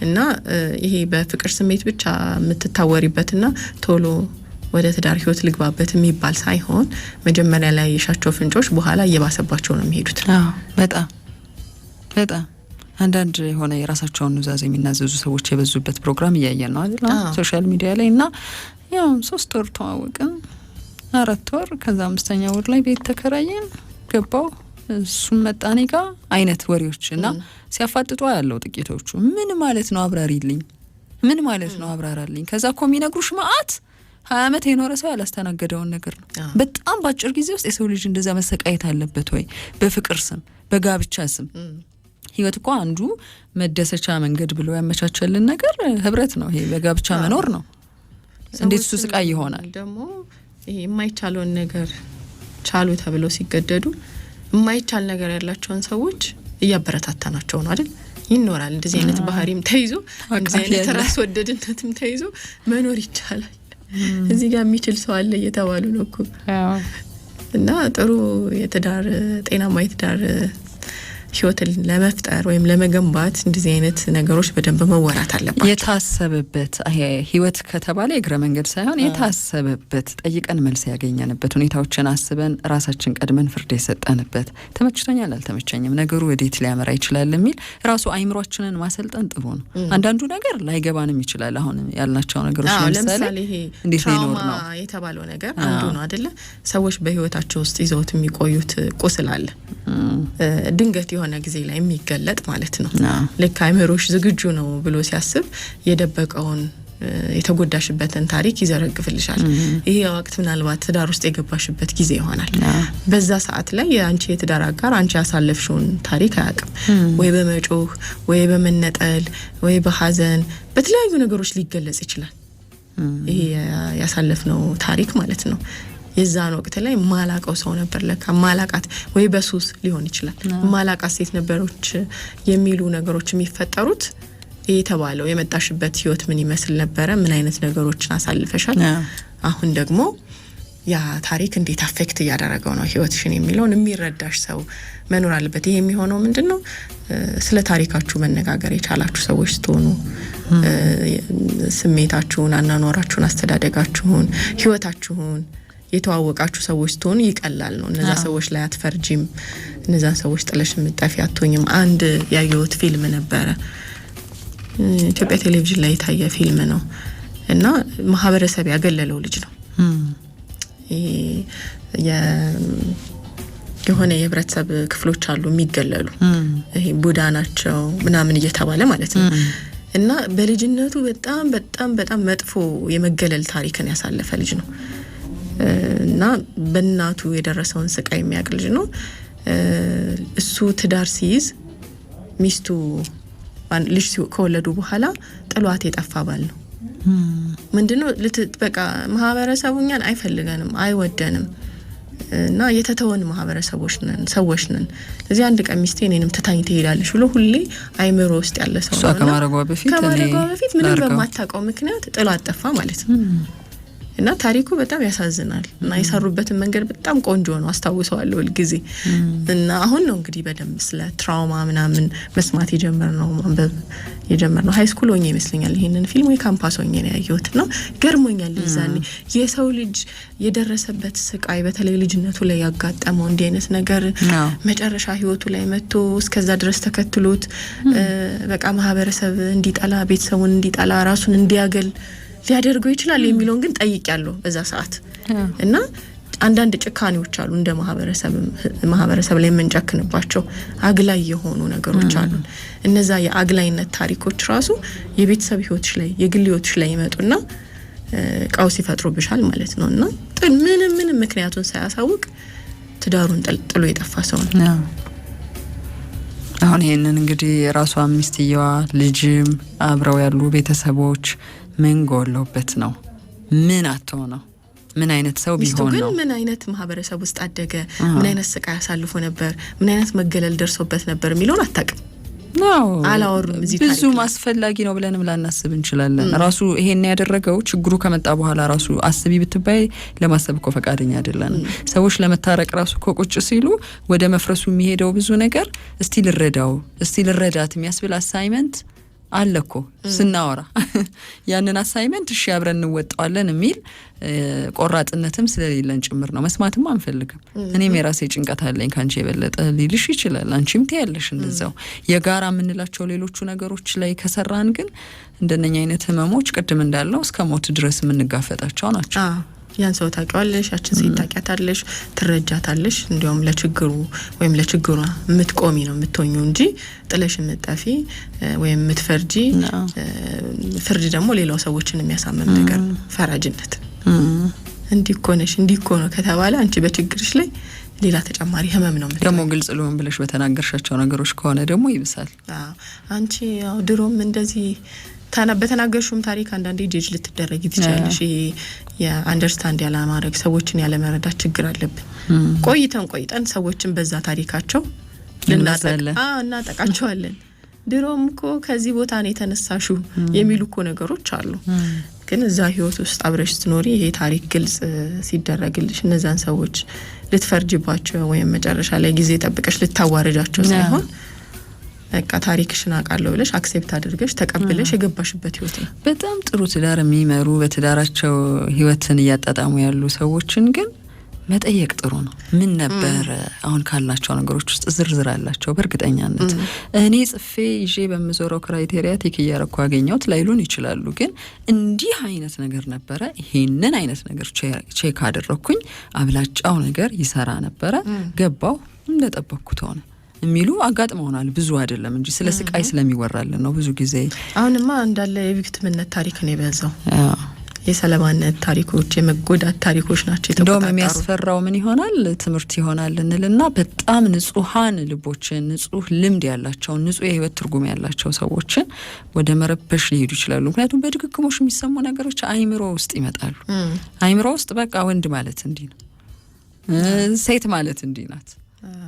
እና ይሄ በፍቅር ስሜት ብቻ የምትታወሪበትና ቶሎ ወደ ትዳር ህይወት ልግባበት የሚባል ሳይሆን መጀመሪያ ላይ የሻቸው ፍንጮች በኋላ እየባሰባቸው ነው የሚሄዱት። በጣም አንዳንድ የሆነ የራሳቸውን ኑዛዜ የሚናዘዙ ሰዎች የበዙበት ፕሮግራም እያየን ነው አይደል? ሶሻል ሚዲያ ላይ እና ያው 3 ወር ተዋወቅን፣ 4 ወር ከዛ 5ኛ ወር ላይ ቤት ተከራየን፣ ገባው እሱም መጣኔ ጋር አይነት ወሬዎች እና ሲያፋጥጡ ያለው ጥቂቶቹ ምን ማለት ነው አብራሪልኝ፣ ምን ማለት ነው አብራራልኝ። ከዛ እኮ የሚነግሩሽ ማአት 20 ዓመት የኖረ ሰው ያላስተናገደውን ነገር ነው። በጣም ባጭር ጊዜ ውስጥ የሰው ልጅ እንደዛ መሰቃየት አለበት ወይ? በፍቅር ስም በጋብቻ ስም ህይወት እኮ አንዱ መደሰቻ መንገድ ብሎ ያመቻቸልን ነገር ህብረት ነው። ይሄ በጋብቻ መኖር ነው። እንዴት እሱ ስቃይ ይሆናል? ደግሞ ይሄ የማይቻለውን ነገር ቻሉ ተብሎ ሲገደዱ የማይቻል ነገር ያላቸውን ሰዎች እያበረታታናቸው ነው አይደል? ይኖራል እንደዚህ አይነት ባህሪም ተይዞ እንደዚህ አይነት ራስ ወደድነትም ተይዞ መኖር ይቻላል። እዚህ ጋር የሚችል ሰው አለ እየተባሉ ነው እኮ። እና ጥሩ የትዳር ጤናማ የትዳር ህይወትን ለመፍጠር ወይም ለመገንባት እንደዚህ አይነት ነገሮች በደንብ መወራት አለባቸው። የታሰበበት ህይወት ከተባለ የእግረ መንገድ ሳይሆን የታሰበበት ጠይቀን መልስ ያገኘንበት ሁኔታዎችን አስበን ራሳችን ቀድመን ፍርድ የሰጠንበት ተመችቶኛል አልተመቸኝም ነገሩ ወዴት ሊያመራ ይችላል የሚል ራሱ አይምሮአችንን ማሰልጠን ጥሩ ነው። አንዳንዱ ነገር ላይገባንም ይችላል። አሁን ያልናቸው ነገሮች ለምሳሌ ይሄ እንዴት ነው የተባለው ነገር አንዱ ነው አይደለ? ሰዎች በህይወታቸው ውስጥ ይዘውት የሚቆዩት ቁስል አለ ድንገት የሆነ ጊዜ ላይ የሚገለጥ ማለት ነው። ልክ አይምሮሽ ዝግጁ ነው ብሎ ሲያስብ የደበቀውን የተጎዳሽበትን ታሪክ ይዘረግፍልሻል። ይሄ ወቅት ምናልባት ትዳር ውስጥ የገባሽበት ጊዜ ይሆናል። በዛ ሰዓት ላይ አንቺ የትዳር አጋር አንቺ ያሳለፍሽውን ታሪክ አያውቅም። ወይ በመጮህ ወይ በመነጠል ወይ በሐዘን በተለያዩ ነገሮች ሊገለጽ ይችላል። ይሄ ያሳለፍነው ታሪክ ማለት ነው። የዛን ወቅት ላይ ማላቀው ሰው ነበር ለካ ማላቃት ወይ በሱስ ሊሆን ይችላል ማላቃት ሴት ነበሮች የሚሉ ነገሮች የሚፈጠሩት የተባለው የመጣሽበት ህይወት ምን ይመስል ነበረ፣ ምን አይነት ነገሮችን አሳልፈሻል፣ አሁን ደግሞ ያ ታሪክ እንዴት አፌክት እያደረገው ነው ህይወትሽን የሚለውን የሚረዳሽ ሰው መኖር አለበት። ይሄ የሚሆነው ምንድነው ስለ ታሪካችሁ መነጋገር የቻላችሁ ሰዎች ስትሆኑ ስሜታችሁን፣ አናኗራችሁን፣ አስተዳደጋችሁን፣ ህይወታችሁን የተዋወቃችሁ ሰዎች ስትሆኑ ይቀላል ነው። እነዛ ሰዎች ላይ አትፈርጂም፣ እነዛን ሰዎች ጥለሽ ምጣፊ አትሆኝም። አንድ ያየሁት ፊልም ነበረ ኢትዮጵያ ቴሌቪዥን ላይ የታየ ፊልም ነው እና ማህበረሰብ ያገለለው ልጅ ነው። የሆነ የህብረተሰብ ክፍሎች አሉ የሚገለሉ ይሄ ቡዳ ናቸው ምናምን እየተባለ ማለት ነው። እና በልጅነቱ በጣም በጣም በጣም መጥፎ የመገለል ታሪክን ያሳለፈ ልጅ ነው እና በእናቱ የደረሰውን ስቃይ የሚያውቅ ልጅ ነው። እሱ ትዳር ሲይዝ ሚስቱ ልጅ ከወለዱ በኋላ ጥሏት የጠፋ ባል ነው። ምንድነው በቃ ማህበረሰቡኛን አይፈልገንም አይወደንም እና የተተወን ማህበረሰቦች ነን ሰዎች ነን። ስለዚህ አንድ ቀን ሚስቴ እኔንም ትታኝ ትሄዳለች ብሎ ሁሌ አይምሮ ውስጥ ያለ ሰው ነው። ከማረጓ በፊት ምንም በማታውቀው ምክንያት ጥሏት ጠፋ ማለት ነው። እና ታሪኩ በጣም ያሳዝናል እና የሰሩበትን መንገድ በጣም ቆንጆ ነው አስታውሰዋለሁ ሁሉ ጊዜ። እና አሁን ነው እንግዲህ በደንብ ስለ ትራውማ ምናምን መስማት የጀመርነው ማንበብ የጀመርነው ሃይ ስኩል ሆኜ ይመስለኛል ይሄንን ፊልም ወይ ካምፓስ ሆኜ ነው ያየሁት እና ገርሞኛል። ይዛኔ የሰው ልጅ የደረሰበት ስቃይ በተለይ ልጅነቱ ላይ ያጋጠመው እንዲህ አይነት ነገር መጨረሻ ህይወቱ ላይ መጥቶ እስከዛ ድረስ ተከትሎት በቃ ማህበረሰብ እንዲጠላ ቤተሰቡን እንዲጠላ ራሱን እንዲያገል ሊያደርገው ይችላል የሚለውን ግን ጠይቄያለሁ በዛ ሰዓት። እና አንዳንድ ጭካኔዎች አሉ እንደ ማህበረሰብ ላይ የምንጨክንባቸው አግላይ የሆኑ ነገሮች አሉ። እነዛ የአግላይነት ታሪኮች ራሱ የቤተሰብ ህይወትሽ ላይ የግል ህይወትሽ ላይ ይመጡና ቀውስ ይፈጥሩብሻል ማለት ነው። እና ምንም ምክንያቱን ሳያሳውቅ ትዳሩን ጥሎ የጠፋ ሰው ነው። አሁን ይሄንን እንግዲህ ራሷ ሚስትየዋ ልጅም አብረው ያሉ ቤተሰቦች ምን ጎሎበት ነው? ምን አጥቶ ነው? ምን አይነት ሰው ቢሆን ነው? ምን አይነት ማህበረሰብ ውስጥ አደገ? ምን አይነት ስቃይ ያሳልፎ ነበር? ምን አይነት መገለል ደርሶበት ነበር የሚለውን አታውቅም። አላወሩም። እዚህ ታሪክ ብዙ ማስፈላጊ ነው ብለንም ላናስብ እንችላለን። ራሱ ይሄን ያደረገው ችግሩ ከመጣ በኋላ ራሱ አስቢ ብትባይ ለማሰብ እኮ ፈቃደኛ አይደለም። ሰዎች ለመታረቅ ራሱ እኮ ቁጭ ሲሉ ወደ መፍረሱ የሚሄደው ብዙ ነገር እስቲ ልረዳት የሚያስብል አሳይመንት አለኮ ስናወራ ያንን አሳይመንት እሺ አብረን እንወጣዋለን የሚል ቆራጥነትም ስለሌለን ጭምር ነው። መስማትም አንፈልግም። እኔም የራሴ ጭንቀት አለኝ ካንቺ የበለጠ ሊልሽ ይችላል። አንቺም ትያለሽ እንደዛው። የጋራ የምንላቸው ሌሎቹ ነገሮች ላይ ከሰራን ግን እንደነኛ አይነት ህመሞች ቅድም እንዳልነው እስከ ሞት ድረስ የምንጋፈጣቸው ናቸው። ያን ሰው ታውቂዋለሽ፣ ያችን ሴት ታውቂያታለሽ፣ ትረጃታለሽ። እንዲያውም ለችግሩ ወይም ለችግሯ የምትቆሚ ነው የምትሆኚው እንጂ ጥለሽ የምትጠፊ ወይም የምትፈርጂ ፍርድ ደግሞ ሌላው ሰዎችን የሚያሳምም ነገር ፈራጅነት እንዲኮነሽ እንዲኮነ ከተባለ አንቺ በችግርሽ ላይ ሌላ ተጨማሪ ህመም ነው ማለት ደግሞ ግልጽ ልሆን ብለሽ በተናገርሻቸው ነገሮች ከሆነ ደግሞ ይብሳል። አንቺ ያው ድሮም እንደዚህ በተናገርሽውም ታሪክ አንዳንዴ ጀጅ ልትደረጊ ትችላለሽ። የአንደርስታንድ ያለማድረግ ሰዎችን ያለመረዳት ችግር አለብን። ቆይተን ሰዎችን በዛ ታሪካቸው እናጠቃቸዋለን። ድሮም እኮ ከዚህ ቦታ ነው የተነሳሹ የሚሉ እኮ ነገሮች አሉ። ግን እዛ ህይወት ውስጥ አብረሽ ስትኖሪ ይሄ ታሪክ ግልጽ ሲደረግልሽ እነዛን ሰዎች ልትፈርጂባቸው ወይም መጨረሻ ላይ ጊዜ ጠብቀሽ ልታዋርጃቸው ሳይሆን በቃ ታሪክሽን አውቃለሁ ብለሽ አክሴፕት አድርገሽ ተቀብለሽ የገባሽበት ህይወት ነው። በጣም ጥሩ ትዳር የሚመሩ በትዳራቸው ህይወትን እያጣጣሙ ያሉ ሰዎችን ግን መጠየቅ ጥሩ ነው። ምን ነበር አሁን ካላቸው ነገሮች ውስጥ ዝርዝር አላቸው በእርግጠኛነት። እኔ ጽፌ ይዤ በመዞረው ክራይቴሪያ ቴክ እያረኩ አገኘሁት ላይሉን ይችላሉ። ግን እንዲህ አይነት ነገር ነበረ፣ ይሄንን አይነት ነገር ቼክ አደረኩኝ፣ አብላጫው ነገር ይሰራ ነበረ፣ ገባው፣ እንደጠበቅኩት ሆነ የሚሉ አጋጥመውናል። ብዙ አይደለም እንጂ ስለ ስቃይ ስለሚወራልን ነው ብዙ ጊዜ። አሁንማ እንዳለ የቪክቲምነት ታሪክ ነው የበዛው። የሰለባነት ታሪኮች የመጎዳት ታሪኮች ናቸው የተቆጣጣሩ። እንደውም የሚያስፈራው ምን ይሆናል ትምህርት ይሆናል እንልና በጣም ንጹሃን ልቦችን ንጹህ ልምድ ያላቸውን ንጹህ የህይወት ትርጉም ያላቸው ሰዎችን ወደ መረበሽ ሊሄዱ ይችላሉ። ምክንያቱም በድግግሞሽ የሚሰሙ ነገሮች አይምሮ ውስጥ ይመጣሉ። አይምሮ ውስጥ በቃ ወንድ ማለት እንዲህ ነው፣ ሴት ማለት እንዲህ ናት፣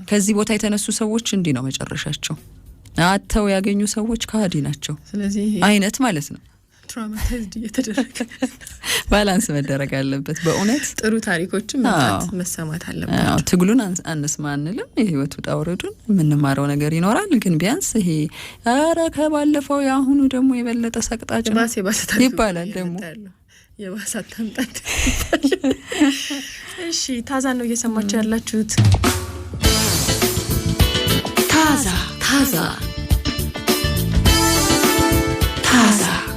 ከዚህ ቦታ የተነሱ ሰዎች እንዲህ ነው መጨረሻቸው፣ አተው ያገኙ ሰዎች ካዲ ናቸው ስለዚህ አይነት ማለት ነው። ትራውማታይዝድ እየተደረገ ባላንስ መደረግ አለበት። በእውነት ጥሩ ታሪኮችም መሰማት አለበት። ትግሉን አንስማ አንልም። የህይወት ውጣ ውረዱን የምንማረው ነገር ይኖራል። ግን ቢያንስ ይሄ ኧረ ከባለፈው ያሁኑ ደግሞ የበለጠ ሰቅጣጭ ይባላል ደግሞ የባሰ ታምጣት። እሺ ታዛ ነው እየሰማችሁ ያላችሁት።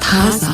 ታዛ